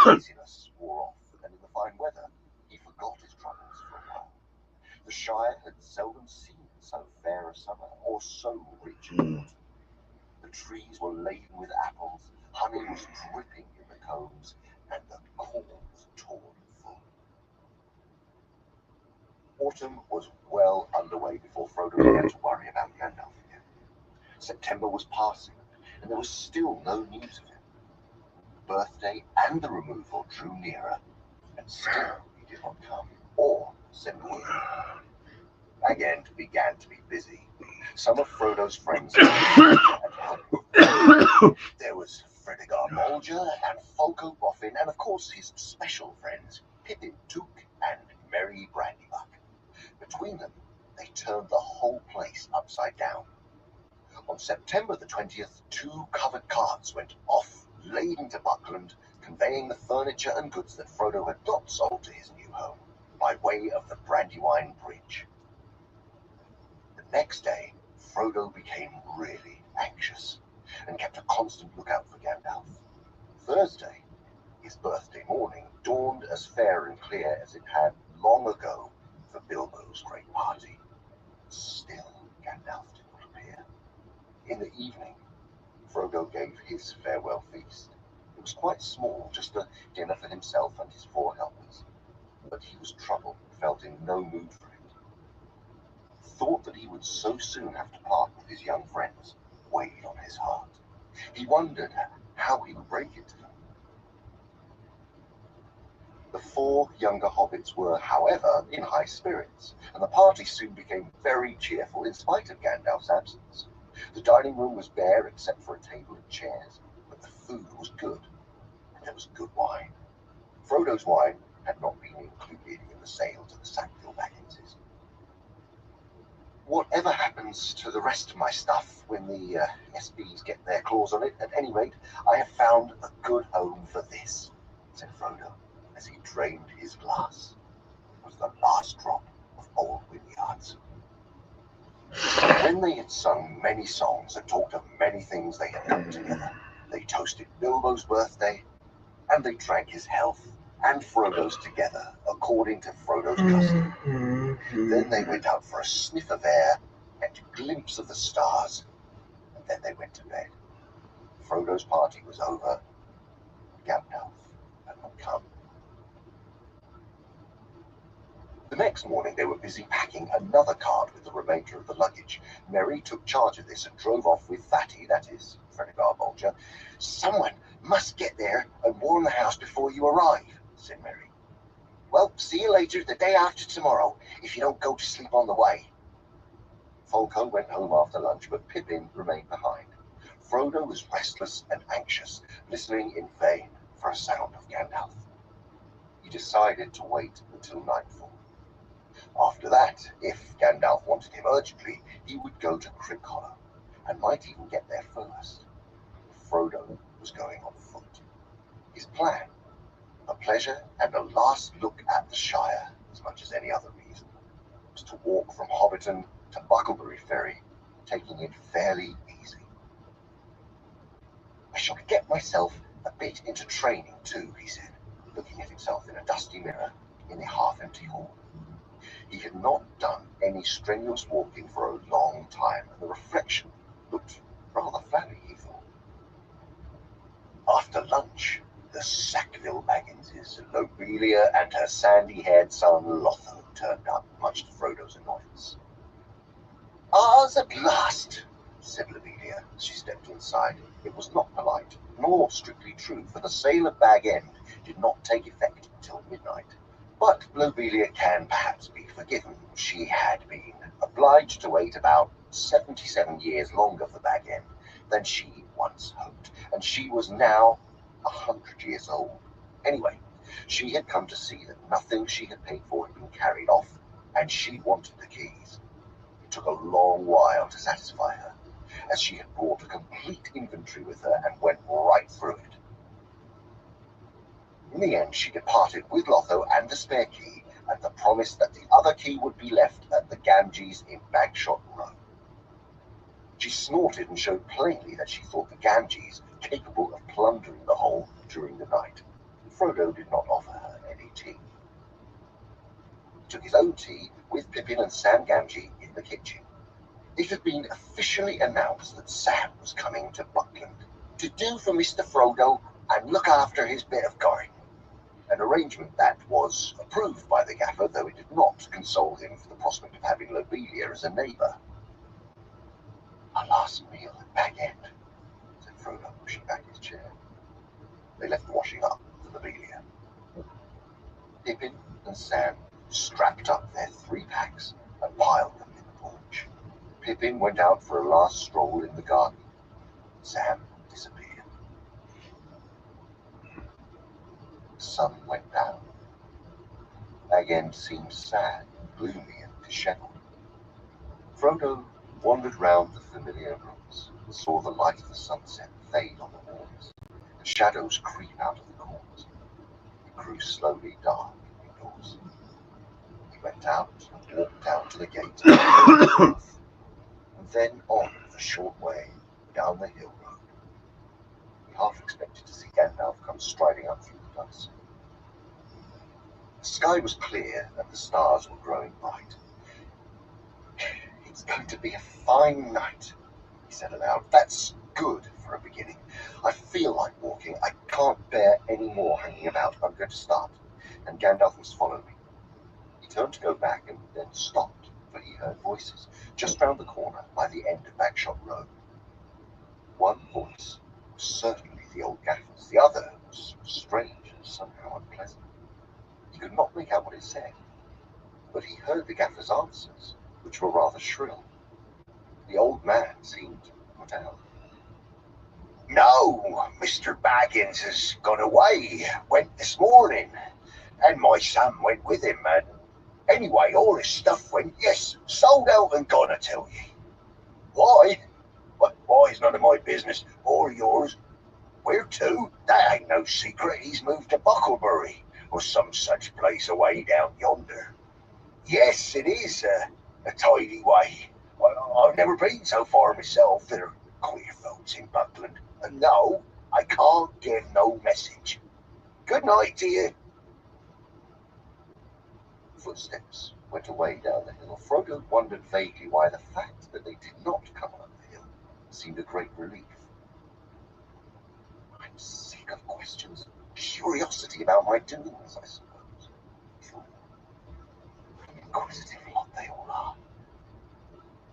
Speaker 2: Uneasiness wore off, and in the fine weather, he forgot his troubles for a while. The Shire had seldom seen so fair a summer, or so rich in fruit. The trees were laden with apples, honey was dripping in the combs, and the corn was torn full. Autumn was well underway before Frodo began to worry about Gandalf again. September was passing, and there was still no news of him. The birthday and the removal drew nearer, and still he did not come, or send word. Bag End began to be busy. Some of Frodo's friends had helped. There was Fredegar Bolger and Folko Boffin, and of course his special friends, pt.2 and Merry Brandybuck. Between them, they turned the whole place upside down. On September the 20th, 2 covered carts went off, laden to Buckland, conveying the furniture and goods that Frodo had not sold to his new home, by way of the Brandywine Bridge. The next day, Frodo became really anxious, and kept a constant lookout for Gandalf. Thursday, his birthday morning, dawned as fair and clear as it had long ago for Bilbo's great party. Still, Gandalf did not appear. In the evening, Frodo gave his farewell feast. It was quite small, just a dinner for himself and his 4 helpers. But he was troubled and felt in no mood for it. The thought that he would so soon have to part with his young friends weighed on his heart. He wondered how he would break it to them. The 4 younger hobbits were, however, in high spirits, and the party soon became very cheerful in spite of Gandalf's absence. The dining room was bare except for a table and chairs, but the food was good, and there was good wine. Frodo's wine had not been included in the sale to the Sackville Bagginses. Whatever happens to the rest of my stuff when the SBs get their claws on it, at any rate, I have found a good home for this, said Frodo, as he drained his glass. It was the last drop of old Wynyard's. When they had sung many songs and talked of many things they had done together, they toasted Bilbo's birthday, and they drank his health and Frodo's together, according to Frodo's custom. Then they went out for a sniff of air and a glimpse of the stars, and then they went to bed. Frodo's party was over. Gandalf had not come. The next morning they were busy packing another cart with the remainder of the luggage. Merry took charge of this and drove off with Fatty, that is, Fredegar Bolger. "Someone must get there and warn the house before you arrive," said Merry. "Well, see you later, the day after tomorrow, if you don't go to sleep on the way." Folko went home after lunch, but Pippin remained behind. Frodo was restless and anxious, listening in vain for a sound of Gandalf. He decided to wait until nightfall. After that, if Gandalf wanted him urgently, he would go to Crick Hollow, and might even get there first. Frodo was going on foot. His plan, a pleasure and a last look at the Shire, as much as any other reason, was to walk from Hobbiton to Bucklebury Ferry, taking it fairly easy. "I shall get myself a bit into training too," he said, looking at himself in a dusty mirror in the half-empty hall. He had not done any strenuous walking for a long time, and the reflection looked rather flabby, he thought. After lunch, the Sackville Bagginses, Lobelia and her sandy-haired son Lotho turned up, much to Frodo's annoyance. "Ours at last," said Lobelia as she stepped inside. It was not polite, nor strictly true, for the sale of Bag End did not take effect until midnight. But Lobelia can perhaps be forgiven. She had been obliged to wait about 77 years longer for Bag End than she once hoped, and she was now 100 years old. Anyway, she had come to see that nothing she had paid for had been carried off, and she wanted the keys. It took a long while to satisfy her, as she had brought a complete inventory with her and went right through it. In the end, she departed with Lotho and the spare key, and the promise that the other key would be left at the Gamgees in Bagshot Row. She snorted and showed plainly that she thought the Gamgees capable of plundering the whole during the night. Frodo did not offer her any tea. He took his own tea with Pippin and Sam Gamgee in the kitchen. It had been officially announced that Sam was coming to Buckland to do for Mr. Frodo and look after his bit of garden. An arrangement that was approved by the gaffer, though it did not console him for the prospect of having Lobelia as a neighbour. "A last meal at Bag End," said Frodo, pushing back his chair. They left the washing up for Lobelia. Pippin and Sam strapped up their 3 packs and piled them in the porch. Pippin went out for a last stroll in the garden. Sam disappeared. The sun went down. Bag End seemed sad, gloomy, and dishevelled. Frodo wandered round the familiar rooms and saw the light of the sunset fade on the walls, and shadows creep out of the corners. It grew slowly dark indoors. He went out and walked down to the gate, and then on a short way down the hill road. He half expected to see Gandalf come striding up through the dusk. The sky was clear and the stars were growing bright. "It's going to be a fine night," he said aloud. "That's good for a beginning. I feel like walking. I can't bear any more hanging about. I'm going to start, and Gandalf must follow me." He turned to go back and then stopped, for he heard voices just round the corner by the end of Bagshot Road. One voice was certainly the old gaffer's. The other was strange and somehow unpleasant. He could not make out what it said, but he heard the gaffer's answers, which were rather shrill. The old man seemed put out.
Speaker 1: No, Mr. Baggins has gone away. Went this morning. And my son went with him, and anyway, all his stuff went, yes, sold out and gone, I tell you. Why? But why's none of my business, or yours. Where to? That ain't no secret. He's moved to Bucklebury, or some such place away down yonder. Yes, it is a tidy way. I've never been so far myself. They're queer folks in Buckland. And no, I can't give no message. Good night to you.
Speaker 2: Footsteps went away down the hill. Frodo wondered vaguely why the fact that they did not come up the hill seemed a great relief. I'm sick of questions, curiosity about my doings, I suppose. Inquisitive lot they all are.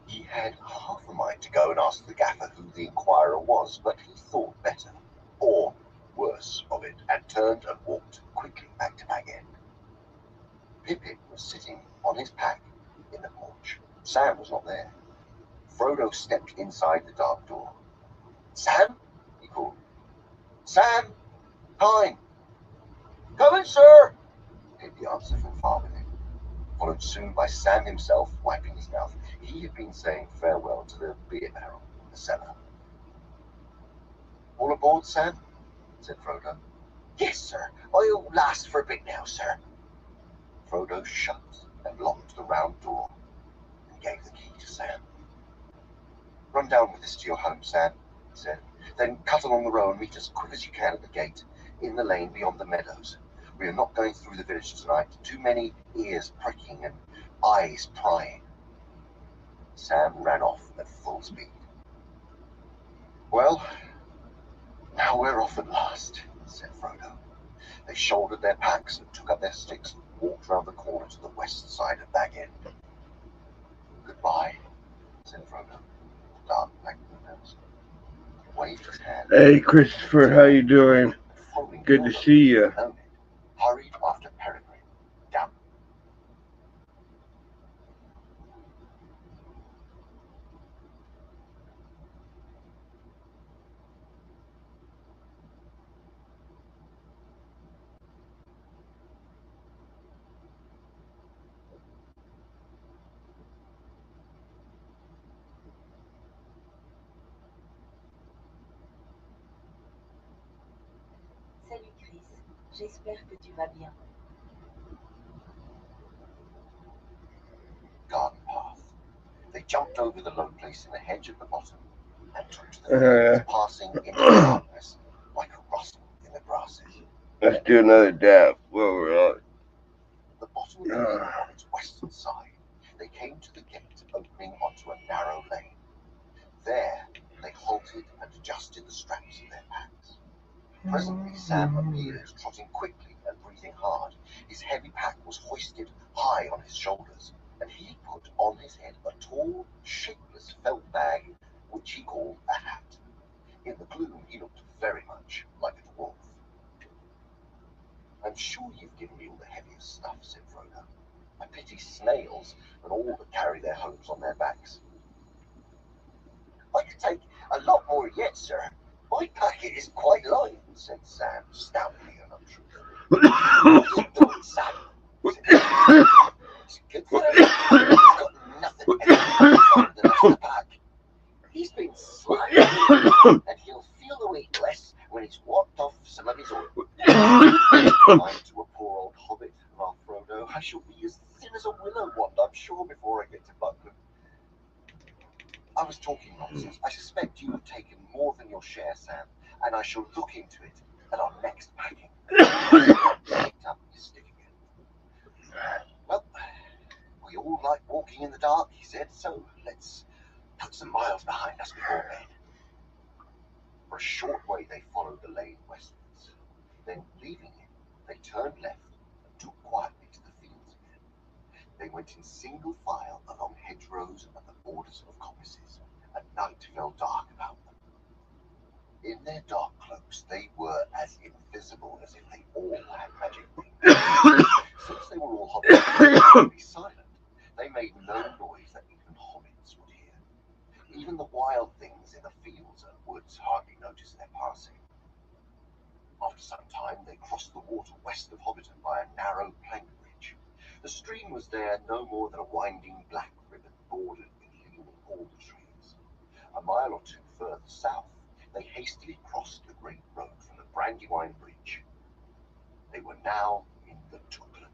Speaker 2: He had half a mind to go and ask the gaffer who the inquirer was, but he thought better, or worse, of it, and turned and walked quickly back to Bag End. Pippin was sitting on his pack in the porch. Sam was not there. Frodo stepped inside the dark door. "Sam?" he called. "Sam! Pine!" "Coming, sir!" came the answer from far within, followed soon by Sam himself, wiping his mouth. He had been saying farewell to the beer barrel in the cellar. "All aboard, Sam?" said Frodo. "Yes, sir. I'll last for a bit now, sir." Frodo shut and locked the round door and gave the key to Sam. "Run down with this to your home, Sam," he said. "Then cut along the road and meet as quick as you can at the gate in the lane beyond the meadows. We are not going through the village tonight. Too many ears pricking and eyes prying." Sam ran off at full speed. "Well, now we're off at last," said Frodo. They shouldered their packs and took up their sticks and walked round the corner to the west side of Bag End. "Goodbye," said Frodo, the dark black windows. He waved his hand.
Speaker 3: Hey, Christopher, how you doing? Good to see you.
Speaker 2: Hurried after Peregrine down.
Speaker 4: Salut Chris, j'espère que tu vas bien.
Speaker 2: Garden path. They jumped over the low place in the hedge at the bottom and took to the fields, passing into the darkness like a rustle in the grasses.
Speaker 3: Let's do another dab. Where we're at.
Speaker 2: The bottom of the hill on its western side, they came to the gate opening onto a narrow lane. There they halted and adjusted the straps of their packs. Presently Sam appeared, trotting quickly and breathing hard. His heavy pack was hoisted high on his shoulders, and he put on his head a tall, shapeless felt bag, which he called a hat. In the gloom he looked very much like a dwarf. "I'm sure you've given me all the heaviest stuff," said Frodo. "I pity snails and all that carry their homes on their backs." "I could take a lot more yet, sir. My packet is quite light," said Sam, stoutly and untruthfully. "Sam," said Frodo, "it's a good fellow. He's got nothing heavier than the pack. He's been slain, and he'll feel the weight less when he's walked off some of his oil." "I'm to a poor old hobbit," laughed Frodo. "I shall be as thin as a willow wand, I'm sure, before I get to Buckland." "I was talking nonsense. I suspect you have taken more than your share, Sam, and I shall look into it at our next packing." Picked up his stick again. "Well, we all like walking in the dark," he said, "so let's put some miles behind us before bed." For a short way they followed the lane westwards. Then, leaving it, they turned left and took quietly to the fields again. They went in single file along hedgerows and the borders of coppices, and night fell dark about them. In their dark cloaks they were as invisible as if they all had magic wings. Since they were all hobbits, be silent. They made no noise that even hobbits would hear. Even the wild things in the fields and woods hardly noticed their passing. After some time, they crossed the water west of Hobbiton by a narrow plank bridge. The stream was there no more than a winding black ribbon bordered with leaning alder trees. A mile or two further south, they hastily crossed the great road from the Brandywine Bridge. They were now in the Tookland,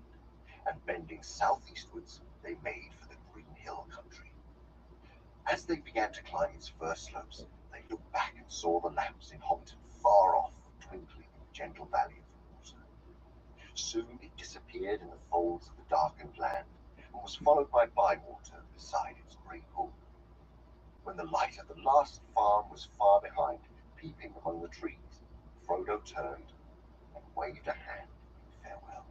Speaker 2: and bending southeastwards, they made for the Green Hill country. As they began to climb its first slopes, they looked back and saw the lamps in Hobbiton far off, twinkling in the gentle valley of the water. Soon it disappeared in the folds of the darkened land, and was followed by Bywater beside its grey pool. When the light of the last farm was far behind, peeping among the trees, Frodo turned and waved a hand in farewell.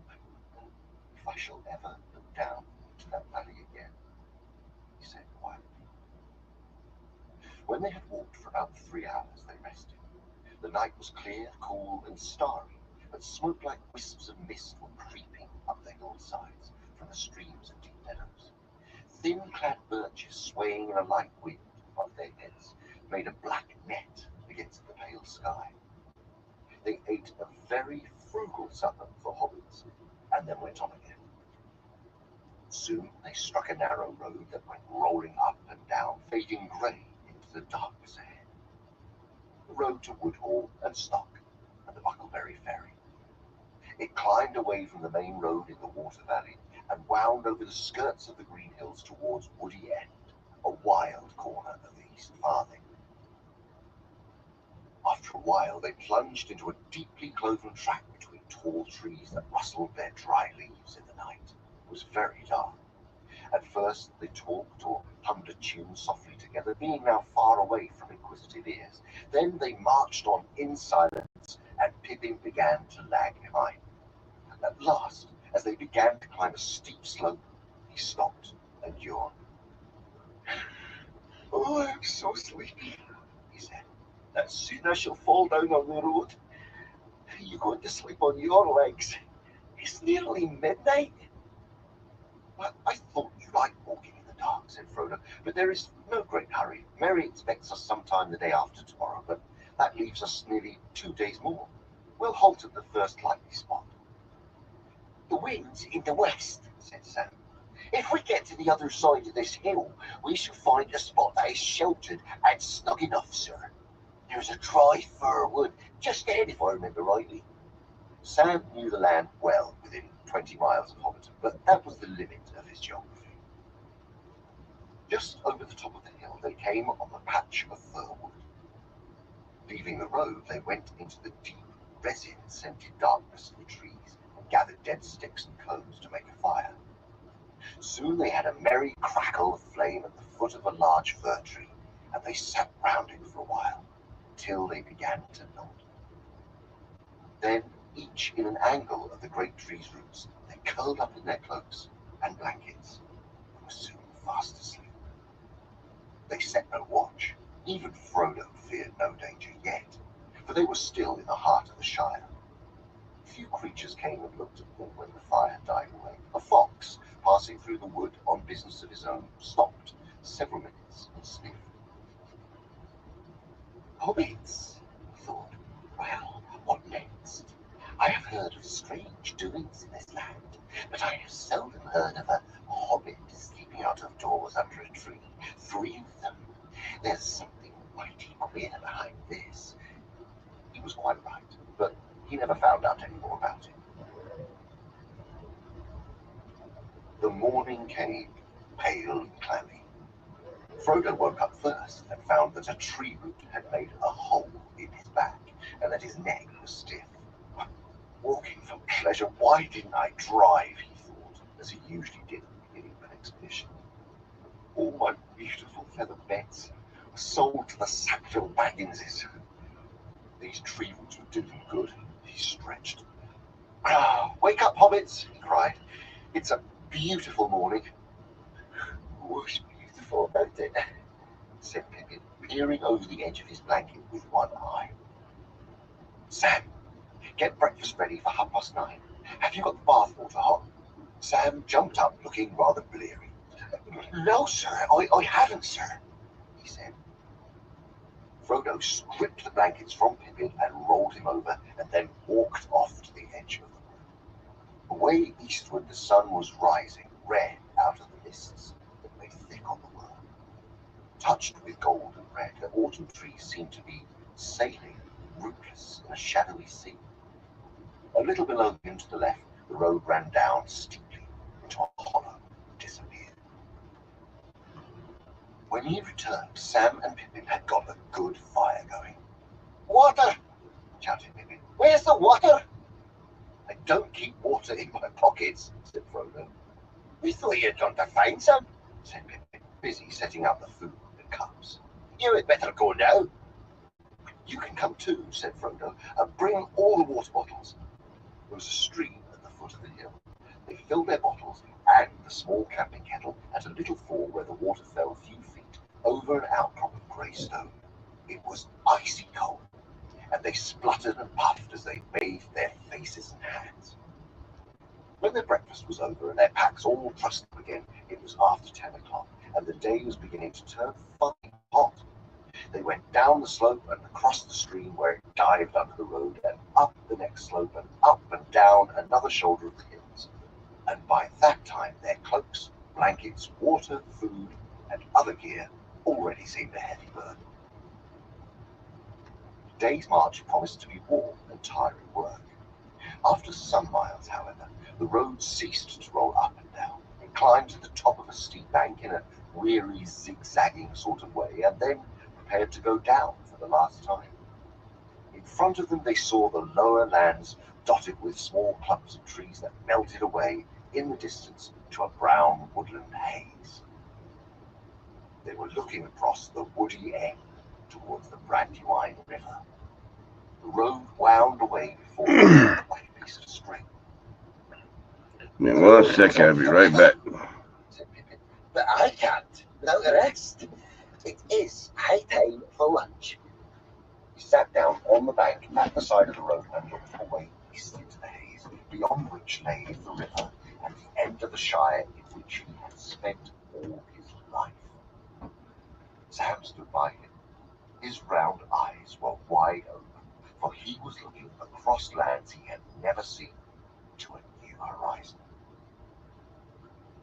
Speaker 2: I don't know if I shall ever look down into that valley again, he said quietly. When they had walked for about 3 hours, they rested. The night was clear, cool, and starry, but smoke-like wisps of mist were creeping up the hillsides from the streams and deep meadows. Thin-clad birches swaying in a light wind above their heads made a black net against the pale sky. They ate a very frugal supper for hobbits, and then went on again. Soon they struck a narrow road that went rolling up and down, fading grey into the darkness ahead. The road to Woodhall and Stock and the Buckleberry Ferry. It climbed away from the main road in the Water Valley and wound over the skirts of the Green Hills towards Woody End, a wild corner of the East Farthing. After a while, they plunged into a deeply cloven track between tall trees that rustled their dry leaves in the night. It was very dark. At first, they talked or hummed a tune softly together, being now far away from inquisitive ears. Then they marched on in silence, and Pippin began to lag behind. At last, as they began to climb a steep slope, he stopped and yawned. "Oh, I'm so sleepy," he said. "As soon as you'll fall down on the road, you're going to sleep on your legs. It's nearly midnight." "Well, I thought you liked walking in the dark," said Frodo, "but there is no great hurry. Mary expects us sometime the day after tomorrow, but that leaves us nearly 2 days more. We'll halt at the first likely spot." "The wind's in the west," said Sam. "If we get to the other side of this hill, we shall find a spot that is sheltered and snug enough, sir. There's a dry fir wood just ahead, if I remember rightly." Sam knew the land well within 20 miles of Hobbiton, but that was the limit of his geography. Just over the top of the hill, they came on a patch of fir wood. Leaving the road, they went into the deep, resin-scented darkness of the trees and gathered dead sticks and cones to make a fire. Soon they had a merry crackle of flame at the foot of a large fir tree, and they sat round it for a while, till they began to nod. Then, each in an angle of the great tree's roots, they curled up in their cloaks and blankets, and were soon fast asleep. They set no watch. Even Frodo feared no danger yet, for they were still in the heart of the Shire. Few creatures came and looked at them when the fire had died away. A fox, passing through the wood on business of his own, stopped several minutes and sniffed. "Hobbits," he thought. "Well, what next? I have heard of strange doings in this land, but I have seldom heard of a hobbit sleeping out of doors under a tree. 3 of them. There's something mighty queer behind this." He was quite right, but he never found out any more about it. The morning came, pale and clammy. Frodo woke up first and found that a tree root had made a hole in his back and that his neck was stiff. Walking for pleasure, why didn't I drive, he thought, as he usually did at the beginning of an expedition. All my beautiful feather beds were sold to the Sackville Bagginses. These tree roots would do them good. He stretched. "Wake up, hobbits!" he cried. "It's a beautiful morning." "What's beautiful about it?" said Pippin, peering over the edge of his blanket with one eye. "Sam, get breakfast ready for 9:30. Have you got the bath water hot?" Sam jumped up, looking rather bleary. No, sir, I haven't, sir, he said. Frodo stripped the blankets from Pippin and rolled him over, and then walked off to the edge of the wood. Away eastward, the sun was rising, red out of the mists that lay thick on the world. Touched with gold and red, the autumn trees seemed to be sailing, rootless, in a shadowy sea. A little below him to the left, the road ran down steeply into a hollow and disappeared. When he returned, Sam and Pippin had got a good fire going. "Water!" shouted Pippin. "Where's the water?" "I don't keep water in my pockets," said Frodo. "We thought you'd gone to find some," said Pippin, busy setting out the food and cups. "You had better go now." "You can come too," said Frodo, "and bring all the water bottles." There was a stream at the foot of the hill. They filled their bottles and the small camping kettle at a little fall where the water fell a few feet over an outcrop of grey stone. It was icy cold, and they spluttered and puffed as they bathed their faces and hands. When their breakfast was over and their packs all trussed up again, it was after 10 o'clock, and the day was beginning to turn fine hot. They went down the slope and across the stream where it dived under the road, and up the next slope and up and down another shoulder of the hills. And by that time their cloaks, blankets, water, food, and other gear already seemed a heavy burden. The day's march promised to be warm and tiring work. After some miles, however, the road ceased to roll up and down. It climbed to the top of a steep bank in a weary, zigzagging sort of way, and then prepared to go down for the last time. In front of them they saw the lower lands dotted with small clumps of trees that melted away in the distance to a brown woodland haze. They were looking across the woody end towards the Brandywine River. The road wound away before them like a piece of string.
Speaker 3: In 1 second, I'll be right back.
Speaker 2: Said Pippin. "But I can't without a rest. It is high time for lunch." He sat down on the bank at the side of the road and looked away east into the haze, beyond which lay the river and the end of the shire in which he had spent all his life. Sam stood by him. His round eyes were wide open, for he was looking across lands he had never seen to a new horizon.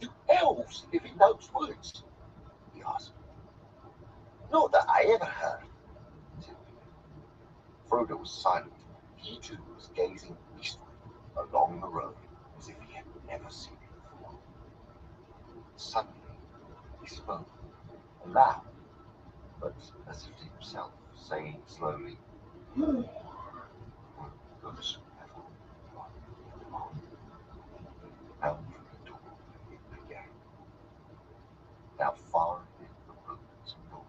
Speaker 2: "Do elves live in those woods?" he asked. "Not that I ever heard," said Pippin. Frodo was silent. He too was gazing eastward along the road as if he had never seen it before. Suddenly he spoke, aloud, but as if to himself, saying slowly, "Those have all gone." Out from the door it began. Now far ahead the road was north.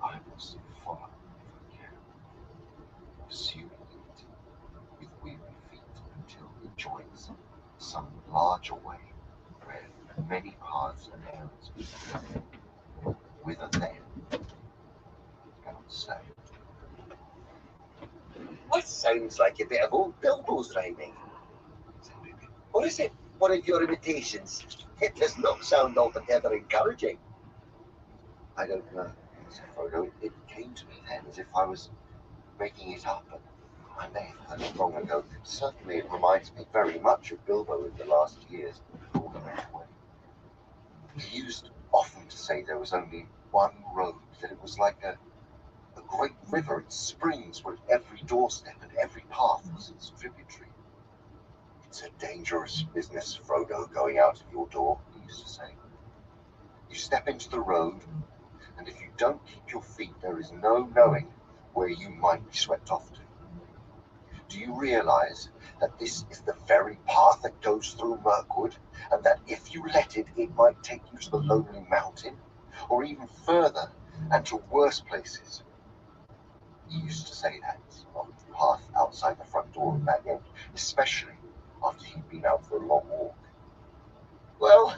Speaker 2: I must follow if I can, pursuing it with weary feet until it joins some larger way where many paths and errands meet. Whither then? I cannot say. "That sounds like a bit of old Bilbo's rhyming," said Pippin. "Or is it one of your imitations? It does not sound altogether encouraging." "I don't know," said Frodo. It came to me then as if I was making it up, and I may have heard it long ago. Certainly it reminds me very much of Bilbo in the last years before he went away. He used often to say there was only one road, that it was like a great river, its springs were at every doorstep and every path was its tributary. "It's a dangerous business, Frodo, going out of your door," he used to say. "You step into the road, and if you don't keep your feet, there is no knowing where you might be swept off to. Do you realize that this is the very path that goes through Mirkwood, and that if you let it, it might take you to the Lonely Mountain, or even further, and to worse places?" He used to say that on the path outside the front door of that end, especially after he'd been out for a long walk. "Well,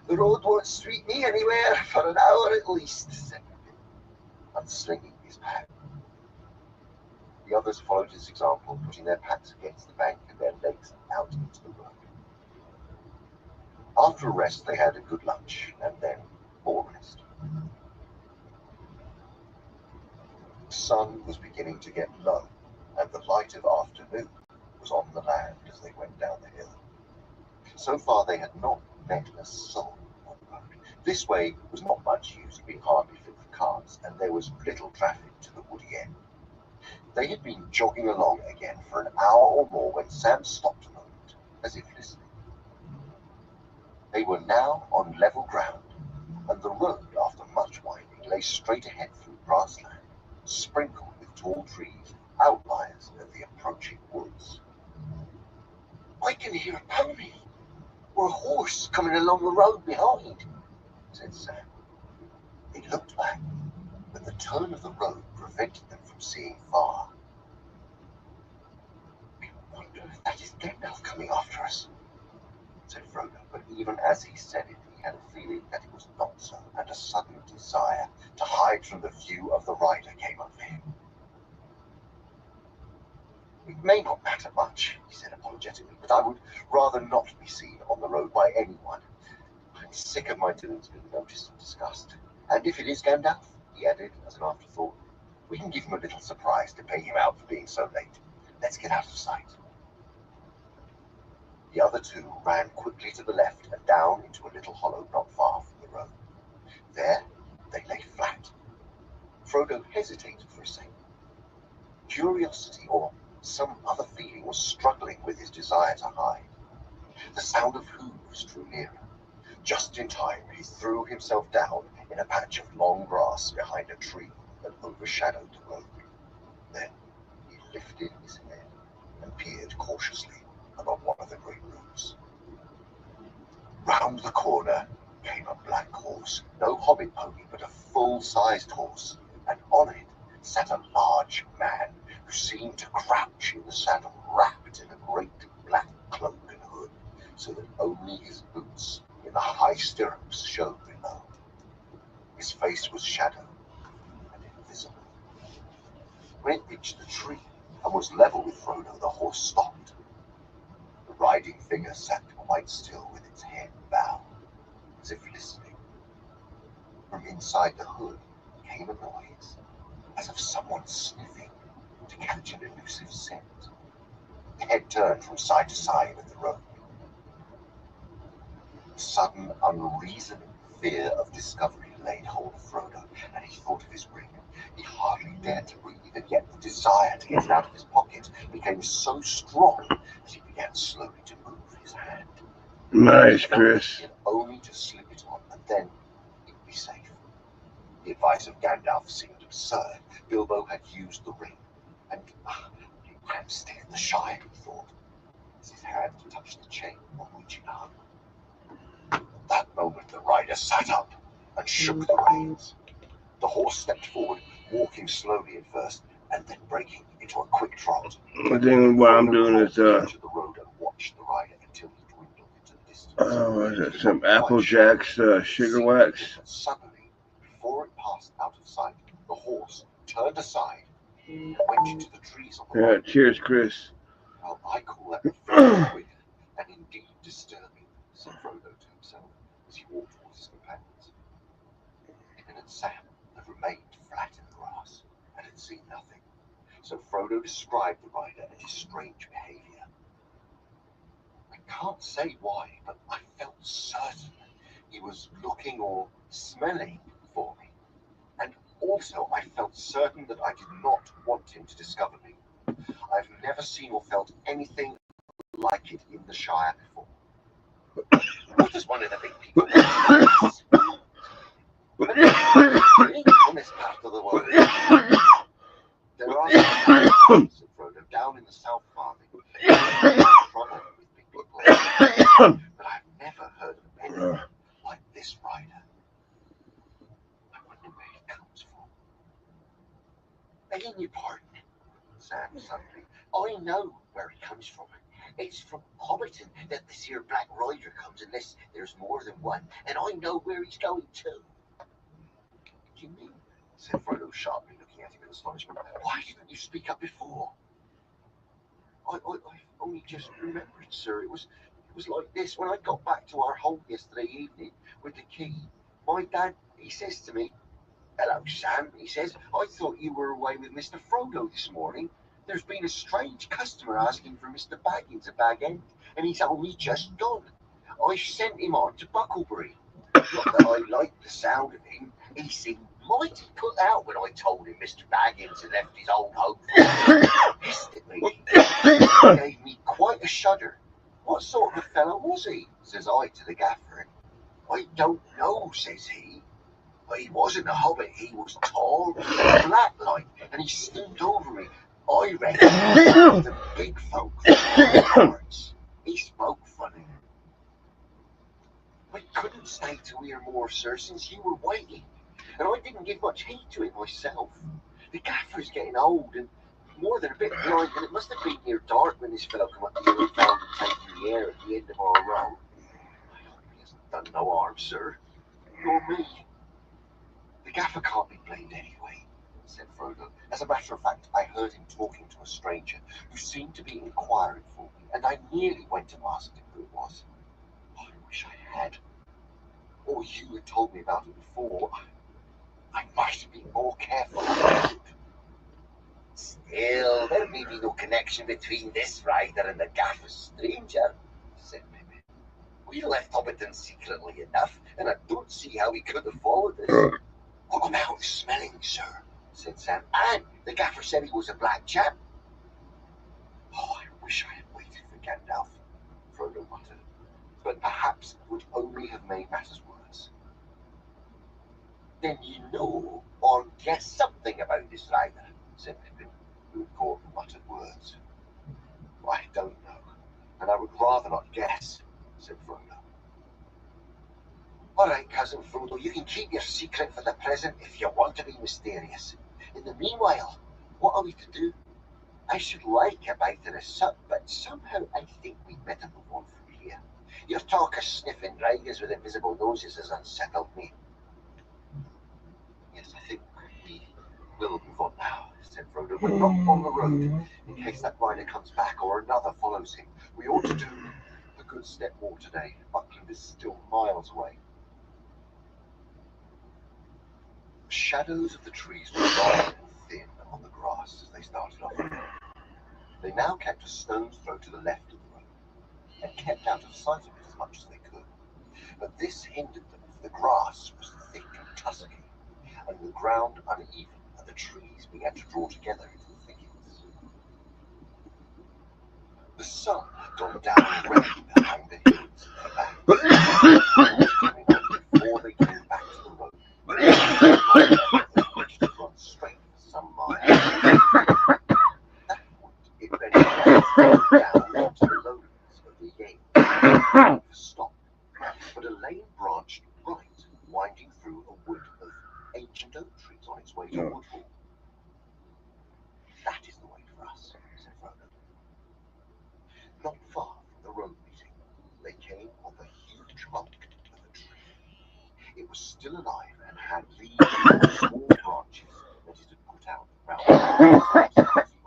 Speaker 2: the road won't sweep me anywhere for an hour at least," said Pippin, unslinging his pack. The others followed his example, putting their packs against the bank and their legs out into the road. After a rest, they had a good lunch, and then more rest. The sun was beginning to get low, and the light of afternoon was on the land as they went down the hill. So far they had not met a soul on the road. This way was not much used, being hardly fit for carts, and there was little traffic to the woody end. They had been jogging along again for an hour or more when Sam stopped a moment, as if listening. They were now on level ground, and the road, after much winding, lay straight ahead through grassland, sprinkled with tall trees, outliers of the approaching woods. "I can hear a pony or a horse coming along the road behind," said Sam. They looked back, but the turn of the road prevented them from seeing far. "I wonder if that is Gandalf coming after us," said Frodo, but even as he said it, he had a feeling that it was not so, and a sudden desire to hide from the view of the rider came over him. "It may not matter much," he said apologetically, "but I would rather not be seen on the road by anyone. I'm sick of my doings being noticed and discussed. And if it is Gandalf," he added as an afterthought, "we can give him a little surprise to pay him out for being so late. Let's get out of sight." The other two ran quickly to the left and down into a little hollow not far from the road. There they lay flat. Frodo hesitated for a second. Curiosity or some other feeling was struggling with his desire to hide. The sound of hooves drew nearer. Just in time, he threw himself down in a patch of long grass behind a tree that overshadowed the road. Then he lifted his head and peered cautiously above one of the great roots. Round the corner came a black horse, no hobbit pony, but a full-sized horse, and on it sat a large man who seemed to crouch in the saddle, wrapped in a great black cloak and hood, so that only his boots in the high stirrups showed below. His face was shadowed and invisible. When it reached the tree and was level with Frodo, the horse stopped. The riding figure sat quite still with its head bowed, as if listening. From inside the hood came a noise, as of someone sniffing to catch an elusive scent. The head turned from side to side of the road. A sudden, unreasoning fear of discovery laid hold of Frodo, and he thought of his ring. He hardly dared to breathe, and yet the desire to get it out of his pocket became so strong that he began slowly to move his hand.
Speaker 3: Nice, Chris.
Speaker 2: He had only to slip it on, and then he would be safe. The advice of Gandalf seemed absurd. Bilbo had used the ring, and I'm still in the Shire, he thought, as his hand touched the chain on which it hung. At that moment the rider sat up and shook the reins. The horse stepped forward, walking slowly at first, and then breaking into a quick trot.
Speaker 3: I think what I'm doing is
Speaker 2: to the road and watched the rider until he dwindled into the distance.
Speaker 3: some Apple Jacks sugar wax.
Speaker 2: But suddenly, before it passed out of sight, the horse turned aside and went into the trees on the
Speaker 3: Yeah,
Speaker 2: right.
Speaker 3: cheers, Chris.
Speaker 2: Well, I call that very quick and indeed disturbing, said Frodo to himself as he walked towards his companions. Pippin and Sam had remained flat in the grass and had seen nothing, so Frodo described the rider and his strange behavior. "I can't say why, but I felt certain he was looking or smelling for me. And also I felt certain that I did not want him to discover me. I've never seen or felt anything like it in the Shire before." "What does one of the big people do?" "In this part of the world, there are some," said Frodo, "down in the South Farming, trouble with big people, but I've never heard of anything like this rider. I wonder where he comes from." "Begging your pardon," Sam suddenly, "I know where he comes from. It's from Hobbiton that this here Black Rider comes, unless there's more than one, and I know where he's going to." "What do you mean?" said Frodo sharply, looking at him in astonishment. "Why didn't you speak up before?" I've only just remembered, sir. It was It was like this. When I got back to our home yesterday evening with the key, my dad, he says to me, "Hello, Sam," he says, "I thought you were away with Mr. Frodo this morning. There's been a strange customer asking for Mr. Baggins at Bag End, and he's only just gone. I sent him on to Bucklebury. Not that I liked the sound of him. He seemed mighty put out when I told him Mr. Baggins had left his old home for hissed at me. It gave me quite a shudder. What sort of a fellow was he?" says I to the gaffer. "I don't know," says he. "But he wasn't a hobbit. He was tall, black like, and he stooped over me. I reckon the big folk from the parts. He spoke funny. I couldn't stay to hear more, sir, since you were waiting, and I didn't give much heed to it myself. The gaffer's getting old and more than a bit blind, and it must have been near dark when this fellow come up here and found him taking the air at the end of our road. He hasn't done no harm, sir, nor me. The gaffer can't be blamed anyway," said Frodo. "As a matter of fact, I heard him talking to a stranger who seemed to be inquiring for me, and I nearly went and asked him who it was. I wish I had. Or you had told me about it before. I might have been more careful." "Still, there may be no connection between this rider and the gaffer's stranger," said Pippin. "We left Hobbiton secretly enough, and I don't see how he could have followed us." "I'm out smelling, sir," said Sam. "And the gaffer said he was a black chap." "Oh, I wish I had waited for Gandalf," Frodo muttered. "But perhaps it would only have made matters worse." "Then you know or guess something about this rider," said Pippin, who had caught the muttered words. "I don't know, and I would rather not guess," said Frodo. "All right, cousin Frodo, you can keep your secret for the present if you want to be mysterious. In the meanwhile, what are we to do? I should like a bite of the sup, but somehow I think we'd better move on from here. Your talk of sniffing riders with invisible noses has unsettled me." "Yes, I think we will move on now," said Frodo, "but not on the road, in case that rider comes back or another follows him. We ought to do a good step more today. Buckland is still miles away." The shadows of the trees were long and thin on the grass as they started off. They now kept a stone's throw to the left of the road, and kept out of sight of it as much as they could. But this hindered them, for the grass was thick and tussocky, and the ground uneven, and the trees began to draw together into the thickets. The sun had gone down already behind the hills at the back, before they came back to the road. They wished to run straight for some miles. That point, it ran down onto the lowlands of the Yale, to stop. But a lane branched right, winding through a wood of ancient oak trees on its way to Woodhall. "That is the way for us," said Frodo. Not far from the road meeting, they came on the huge trunk of a tree. It was still alive and had leaves and small branches that it had put out round the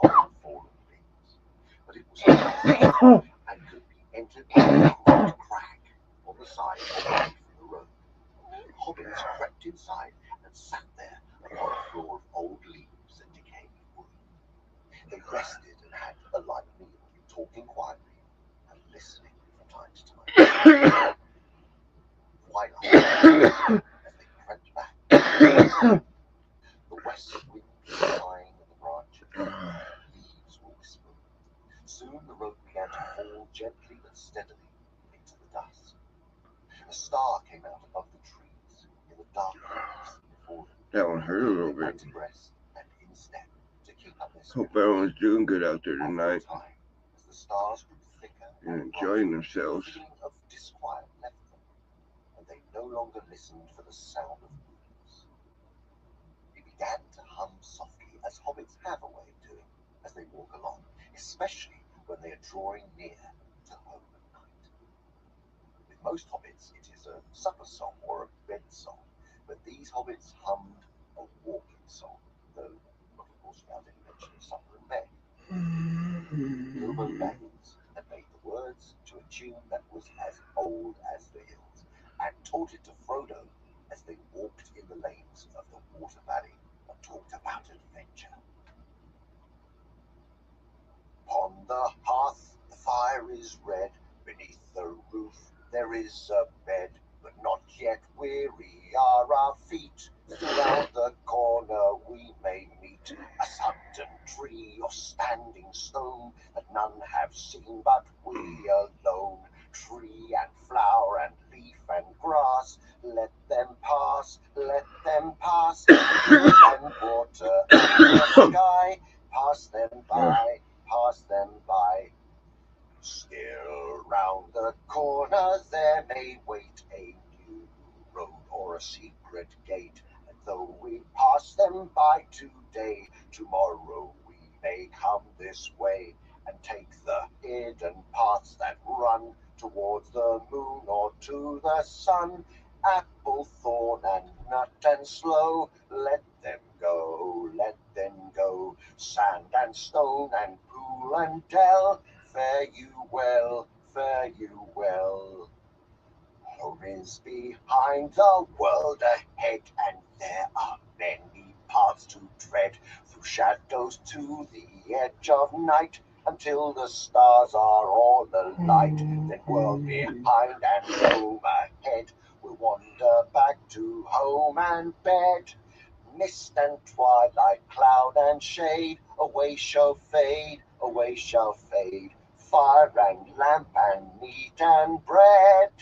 Speaker 2: old fallen limbs. But it was closed and could be entered by a great crack on the side away from the road. Hobbits crept inside and sat there upon a floor of old leaves and decaying wood. They rested and had a light meal, talking quietly and listening from time to time. Twilight, as they crept back, the west wind was sighing in the branches, leaves were whispering. Soon the road began to fall gently but steadily into the dusk. A star came out above the trees in the darkness before them.
Speaker 3: That one hurt a little
Speaker 2: They went
Speaker 3: bit.
Speaker 2: abreast and in step to keep up their
Speaker 3: Hope
Speaker 2: speed.
Speaker 3: everyone's doing good out there
Speaker 2: After a
Speaker 3: tonight
Speaker 2: time, as the stars grew thicker
Speaker 3: and
Speaker 2: and
Speaker 3: enjoying
Speaker 2: brighter,
Speaker 3: themselves.
Speaker 2: a feeling of disquiet left them, and they no longer listened for the sound of hooves. They began to hum softly, as hobbits have a way of doing as they walk along, especially when they are drawing near to home at night. With most hobbits, it is a supper song or a bed song, but these hobbits hummed a walking song, though not, of course, without any mention of supper and bed. Bilbo Baggins had made the words to a tune that was as old as the hills, and taught it to Frodo as they walked in the lanes of the Water Valley and talked about adventure. Upon the hearth the fire is red, beneath the roof there is a bed, but not yet weary are our feet. Round the corner we may meet a sudden tree or standing stone that none have seen but we alone. Tree and flower and leaf and grass, let them pass, let them pass. Wood and water and the sky, pass them by, pass them by. Still round the corner there may wait a new road or a secret gate, and though we pass them by today, tomorrow we may come this way and take the hidden paths that run towards the moon or to the sun. Apple, thorn, and nut and sloe, let them go, let them go. Sand and stone and pool and dell, fare you well, fare you well. Home is behind, the world ahead, and there are many paths to tread, through shadows to the edge of night, until the stars are all alight. Then world behind and home ahead, we'll wander back to home and bed. Mist and twilight, cloud and shade, away shall fade, away shall fade. Fire and lamp and meat and bread,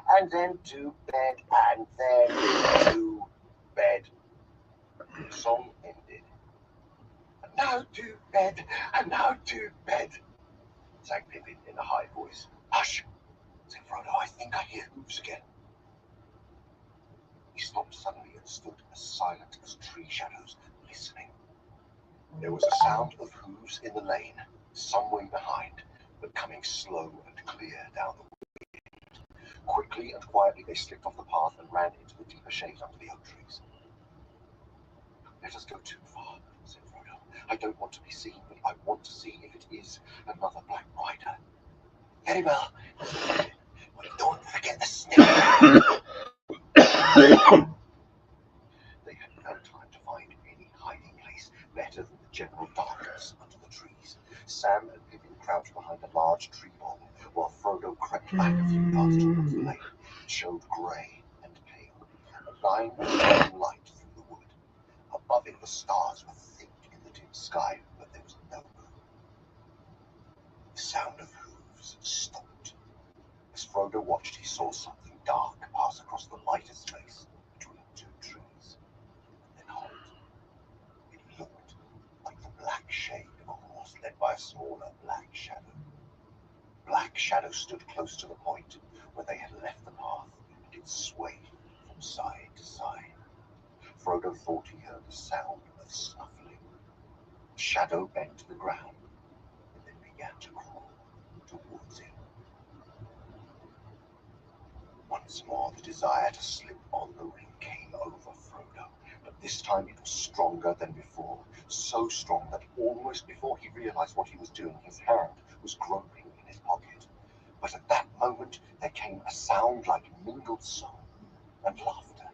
Speaker 2: and then to bed, and then to bed. The song ended. And now to bed, and now to bed, sang Pippin in a high voice. Hush, said Frodo, I think I hear hooves again. He stopped suddenly and stood as silent as tree shadows, listening. There was a sound of hooves in the lane, some way behind, but coming slow and clear down the wind. Quickly and quietly they slipped off the path and ran into the deeper shade under the oak trees. Let us go too far, said Frodo. I don't want to be seen, but I want to see if it is another Black Rider. Very well, but don't forget the snake. They had no time to find any hiding place better than the general darkness under the trees. Sam and Pippin crouched behind a large tree bole, while Frodo crept back a few yards towards the lane. It showed grey and pale, a line of green light through the wood. Above it the stars were thick in the dim sky, but there was no moon. The sound of hooves stopped. As Frodo watched, he saw something dark pass across the lighter space between two trees, and then halt. It looked like the black shade of a horse led by a smaller black shadow. Black Shadow stood close to the point where they had left the path, and it swayed from side to side. Frodo thought he heard the sound of snuffling. The shadow bent to the ground, and then began to crawl towards him. Once more the desire to slip on the ring came over Frodo, but this time it was stronger than before, so strong that almost before he realized what he was doing, his hand was groping in his pocket. But at that moment there came a sound like mingled song and laughter.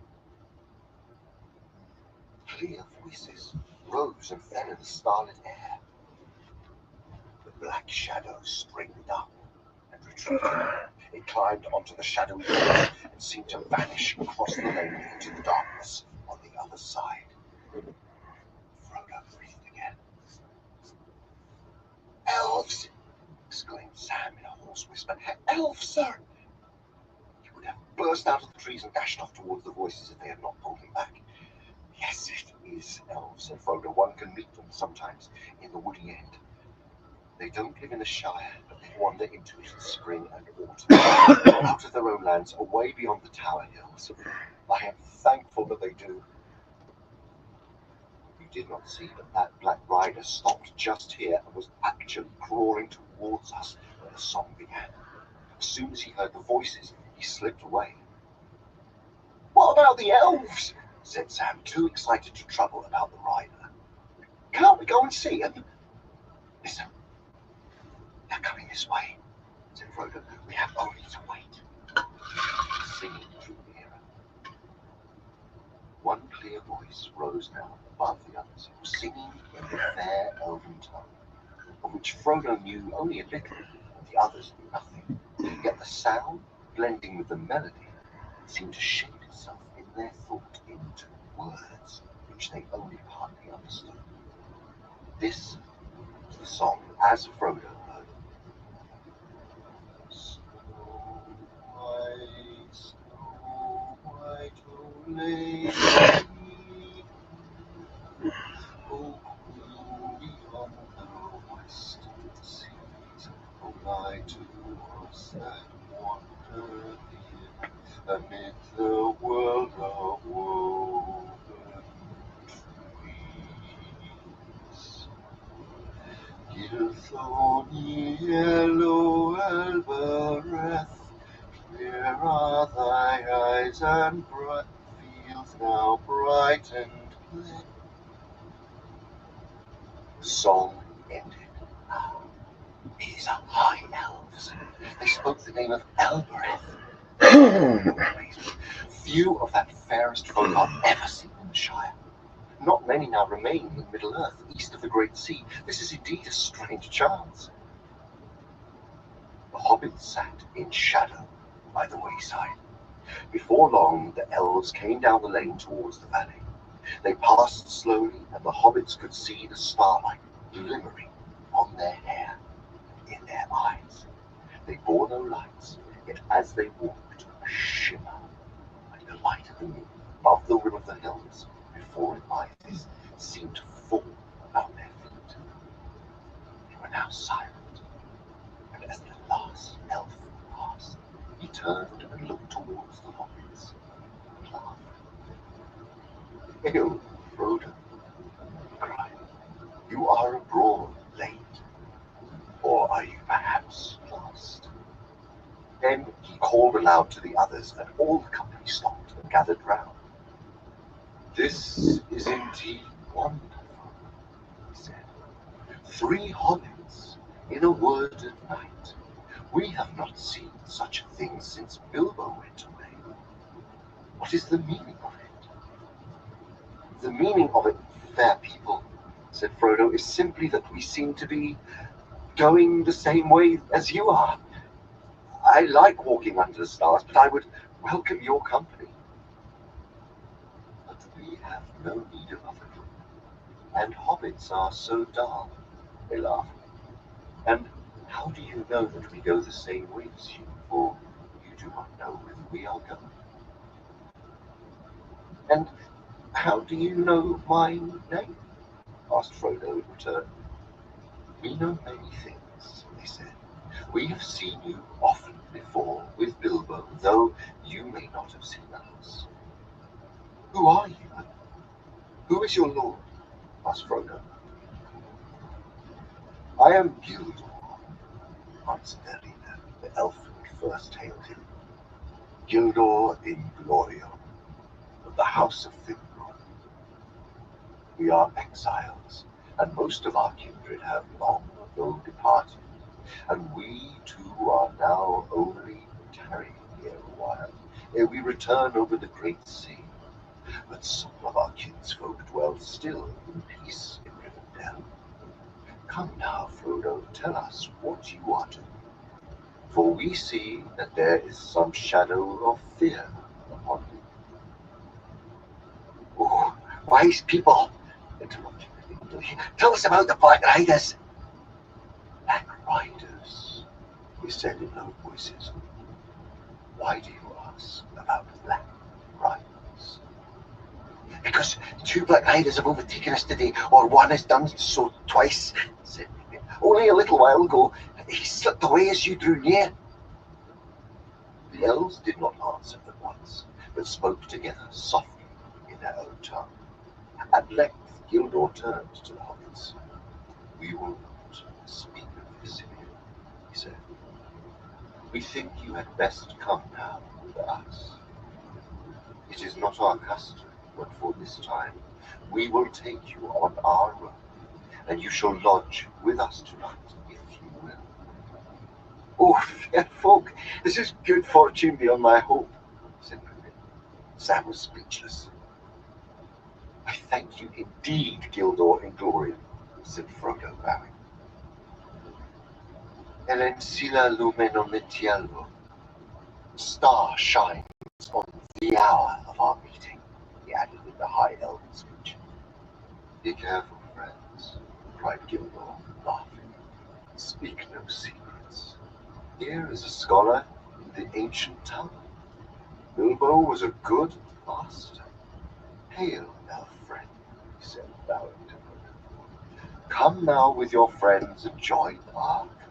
Speaker 2: Clear voices rose and fell in the starlit air. The black shadow straightened up and retreated. It climbed onto the shadowy horse and seemed to vanish across the lane into the darkness on the other side. Frodo breathed again. Elves! Exclaimed Sam in a hoarse whisper. Elves, sir! He would have burst out of the trees and dashed off towards the voices if they had not pulled him back. Yes, it is elves, said Frodo. One can meet them sometimes in the woody end. They don't live in the Shire, but they wander into it in spring and autumn, out of their own lands, away beyond the Tower Hills. I am thankful that they do. You did not see that Black Rider stopped just here and was actually crawling towards us when the song began. As soon as he heard the voices, he slipped away. What about the elves? Said Sam, too excited to trouble about the rider. Can't we go and see them? Listen, they're coming this way. said Frodo. We have only to wait. Singing drew nearer. One clear voice rose now above the others. It was singing in the fair elven tongue, of which Frodo knew only a little, and the others knew nothing. Yet the sound, blending with the melody, seemed to shape itself in their thought into words which they only partly understood. This was the song as Frodo heard it. Snow White, oh lady, oh queen beyond the western seas, oh light to us that wander here, amid the world of woven trees. Gilthorny yellow Albereth, where are thy eyes and bright fields now bright and clear? The song ended. These are high elves. They spoke the name of Elbereth. Few of that fairest folk are ever seen in the Shire. Not many now remain in Middle-earth, east of the Great Sea. This is indeed a strange chance. The hobbits sat in shadow by the wayside. Before long, the elves came down the lane towards the valley. They passed slowly, and the hobbits could see the starlight glimmering on their hair and in their eyes. They bore no lights, yet as they walked, a shimmer, like the light of the moon, above the rim of the hills before rises, seemed to fall about their feet. They were now silent, and as the last elf passed, he turned and looked towards the hobbits and laughed. "Hail, Frodo," he cried. "You are abroad late, or are you perhaps lost?" Then he called aloud to the others, and all the company stopped and gathered round. "This is indeed wonderful," he said. "3 hobbits in a wood at night. We have not seen such a thing since Bilbo went away. What is the meaning of it?" "The meaning of it, fair people," said Frodo, "is simply that we seem to be going the same way as you are. I like walking under the stars, but I would welcome your company." "But we have no need of other company, and hobbits are so dull," they laughed. "And how do you know that we go the same way as you, for you do not know whither we are going?" "And how do you know my name?" asked Frodo in return. "We know many things," they said. "We have seen you often before with Bilbo, though you may not have seen us." "Who are you? Who is your lord?" asked Frodo. "I am Gildor," answered their leader, the elf who had first hailed him. "Gildor Inglorion, of the House of Finrod. We are exiles, and most of our kindred have long ago departed, and we too are now only tarrying here a while, ere we return over the great sea. But some of our kinsfolk dwell still in peace in Rivendell. Come now, Frodo, tell us what you are doing, for we see that there is some shadow of fear upon you." "Oh, wise people," interrupted the English, "tell us about the Black Riders." "Black Riders," we said in low voices. "Why do you ask about Black Riders?" "Because 2 Black Riders have overtaken us today, or one has done so twice," said Pippin. "Only a little while ago, he slipped away as you drew near." The elves did not answer at once, but spoke together softly in their own tongue. At length Gildor turned to the hobbits. "We will not speak of this here," he said. "We think you had best come now with us. It is not our custom, but for this time we will take you on our road, and you shall lodge with us tonight if you will." "Oh, fair folk, this is good fortune beyond my hope," said Pippin. Sam was speechless. "I thank you indeed, Gildor Inglorium," said Frodo, bowing. "Elensila lumen omnitialvo." Star shines on the hour of our meeting, he added in the High Elven speech. "Be careful, friends," cried Gildor, laughing. "Speak no secrets. Here is a scholar in the ancient tongue. Bilbo was a good master. Hail, elf friend," he said, bowing to Frodo. "Come now with your friends and join our company.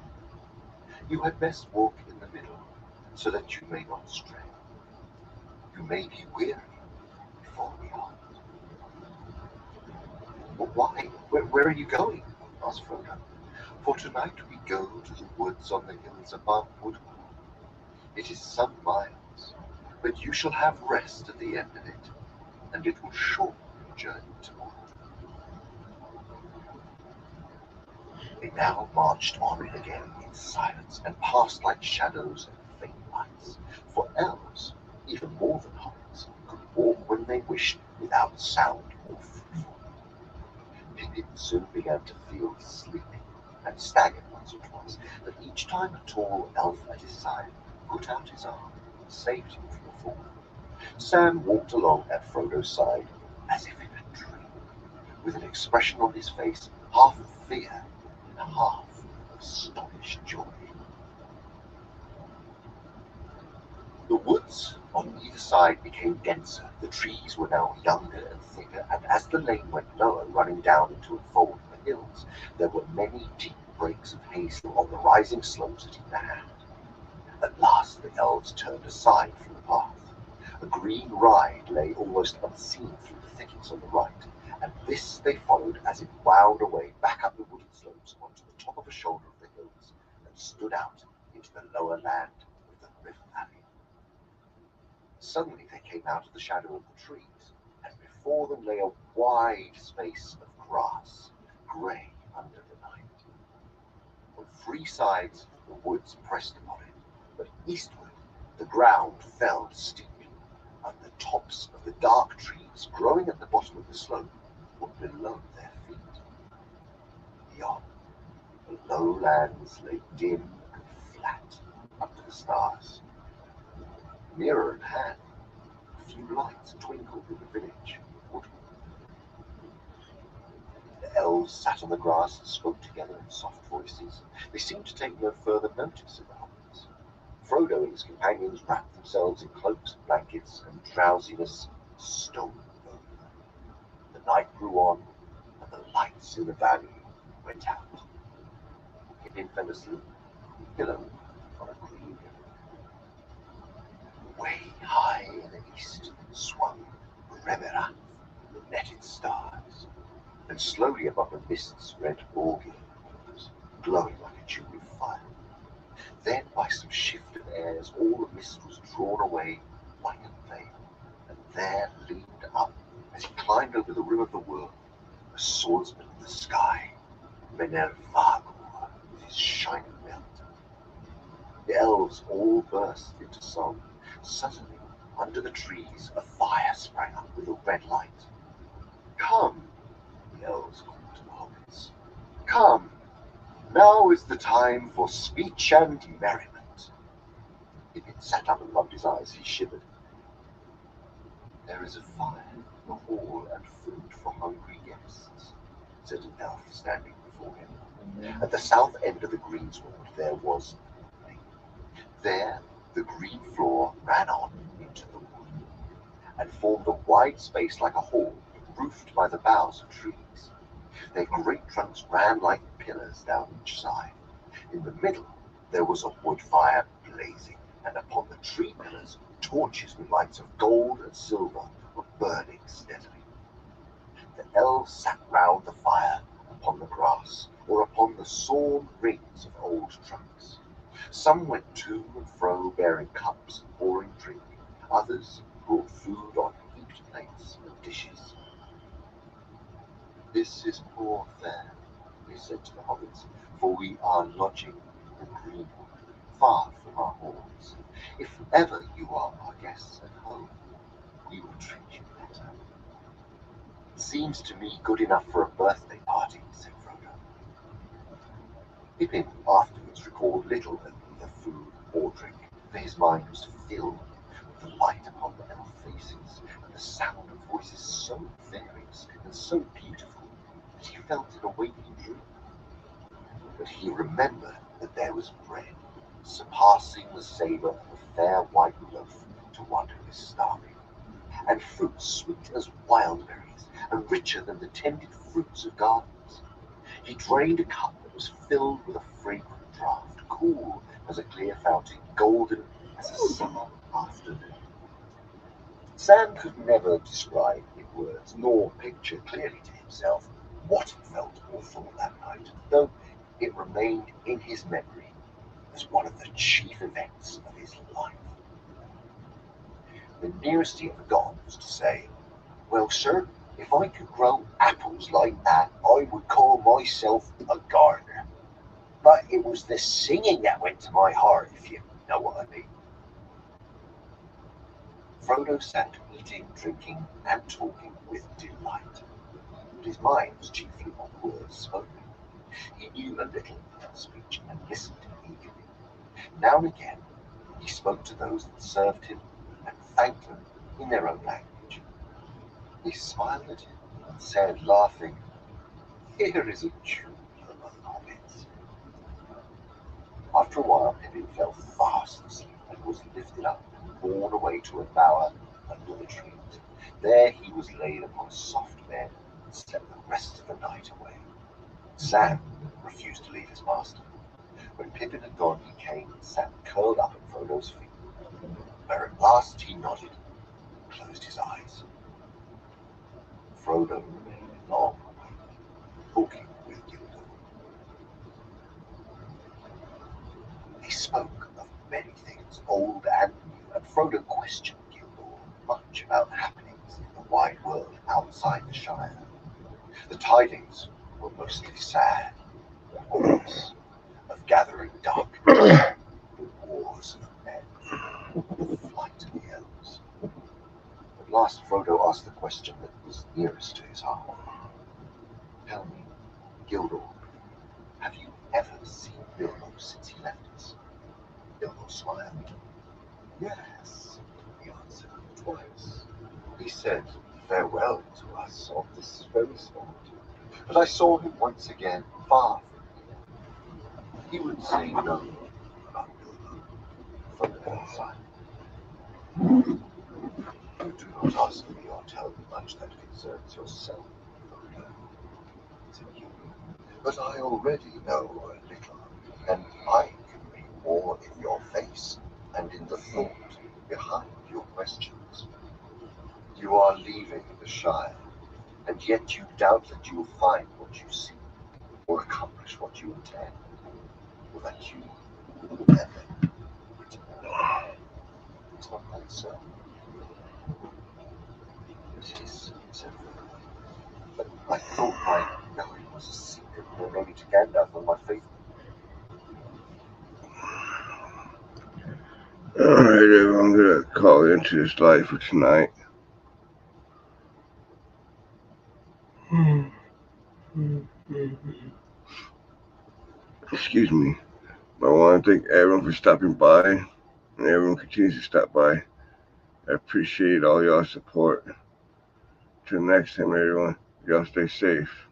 Speaker 2: You had best walk in the middle, so that you may not stray. You may be weary before we are." "But why? Where are you going?" asked Frodo. "For tonight we go to the woods on the hills above Woodhall. It is some miles, but you shall have rest at the end of it, and it will shorten your journey tomorrow." They now marched on again in silence and passed like shadows and faint lights, for elves, even more than hobbits, could walk when they wished without sound or footfall. Pippin soon began to feel sleepy and staggered once or twice, but each time a tall elf at his side put out his arm and saved him from a fall. Sam walked along at Frodo's side as if in a dream, with an expression on his face half of fear and half of astonished joy. The woods on either side became denser. The trees were now younger and thicker, and as the lane went lower, running down into a fold of the hills, there were many deep breaks of hazel on the rising slopes at either hand. At last the elves turned aside from the path. A green ride lay almost unseen through the thickets on the right, and this they followed as it wound away back up the wooded slopes onto the top of a shoulder of the hills and stood out into the lower land of the river valley. Suddenly they came out of the shadow of the trees, and before them lay a wide space of grass, grey under the night. On three sides the woods pressed upon it, but eastward the ground fell steeply, and the tops of the dark trees growing at the bottom of the slope were below their feet. Beyond, the lowlands lay dim and flat under the stars. Nearer at hand, a few lights twinkled in the village of Woodhall. The elves sat on the grass and spoke together in soft voices. They seemed to take no further notice of the hobbits. Frodo and his companions wrapped themselves in cloaks and blankets, and drowsiness stole over them. The night grew on, and the lights in the valley went out. Pippin fell asleep, pillowed on a green hill. Way high in the east swung Remerath, the netted stars, and slowly above the mists red Orgir rose, glowing like a jewel of fire. Then, by some shift of airs, all the mist was drawn away like a veil, and there leaned up, as he climbed over the rim of the world, a swordsman of the sky, Menervagor, with his shining belt. The elves all burst into song. Suddenly, under the trees, a fire sprang up with a red light. "Come," the elves called to the hobbits. "Come, now is the time for speech and merriment." Pippin sat up and rubbed his eyes. He shivered. "There is a fire in the hall and food for hungry guests," said an elf standing before him. At the south end of the greensward there was nothing. There the green floor ran on into the wood, and formed a wide space like a hall, roofed by the boughs of trees. Their great trunks ran like pillars down each side. In the middle there was a wood fire blazing, and upon the tree pillars torches with lights of gold and silver were burning steadily. The elves sat round the fire upon the grass, or upon the sawn rings of old trunks. Some went to and fro bearing cups and pouring drink. Others brought food on heaped plates and dishes. "This is poor fare," they said to the hobbits, "for we are lodging in the greenwood, far from our halls. If ever you are our guests at home, we will treat you better. It seems to me good enough for a birthday party, said Frodo. Pippin afterwards recalled little of either food or drink, for his mind was filled with the light upon the elf faces and the sound of voices so various and so beautiful that he felt an awakening dream. But he remembered that there was bread, surpassing the savour of a fair white loaf to one who is starving, and fruits sweet as wild berries and richer than the tended fruits of gardens. He drained a cup that was filled with a fragrant draught, cool as a clear fountain, golden as a summer afternoon. Sam could never describe in words, nor picture clearly to himself what he felt or thought that night, though it remained in his memory as one of the chief events of his life. The nearest he ever got was to say, "Well, sir, if I could grow apples like that, I would call myself a gardener." But it was the singing that went to my heart, if you know what I mean. Frodo sat eating, drinking, and talking with delight, but his mind was chiefly on words spoken. He knew a little of speech and listened eagerly. Now and again, he spoke to those that served him and thanked them in their own language. They smiled at him and said, laughing, "Here is a Jew among hobbits." After a while, Pippin fell fast asleep and was lifted up and borne away to a bower under the trees. There he was laid upon a soft bed and slept the rest of the night away. Sam refused to leave his master. When Pippin had gone, he came and sat curled up at Frodo's feet, where at last he nodded and closed his eyes. Frodo remained long awake, talking with Gildo. They spoke of many things, old and new, and Frodo questioned Gildo much about happenings in the wide world outside the Shire. The tidings were mostly sad, ominous, of gathering darkness, the wars of men, the flight of the elves. At last Frodo asked the question that was nearest to his heart. "Tell me, Gildo, have you ever seen Bilbo since he left us?" Bilbo smiled. "Yes," he answered, "twice. He said farewell to us on this very spot. But I saw him once again, far from here. He would say no more about Bilbo." Frodo fell silent. "You do not ask me or tell me much that concerns yourself, Frodo," said Gildo. "But I already know a little, and I can read more in your face and in the thought behind your questions. You are leaving the Shire, and yet you doubt that you will find what you seek, or accomplish what you intend, or that you will ever return. It's not quite so." "It is," said Frodo. "But I thought my knowing was a secret, or maybe to Gandalf and my faithful."
Speaker 3: Alright, everyone, I'm gonna call into this live for tonight. Excuse me. I want to thank everyone for stopping by, and everyone continues to stop by. I appreciate all y'all's support. Till next time, everyone, y'all stay safe.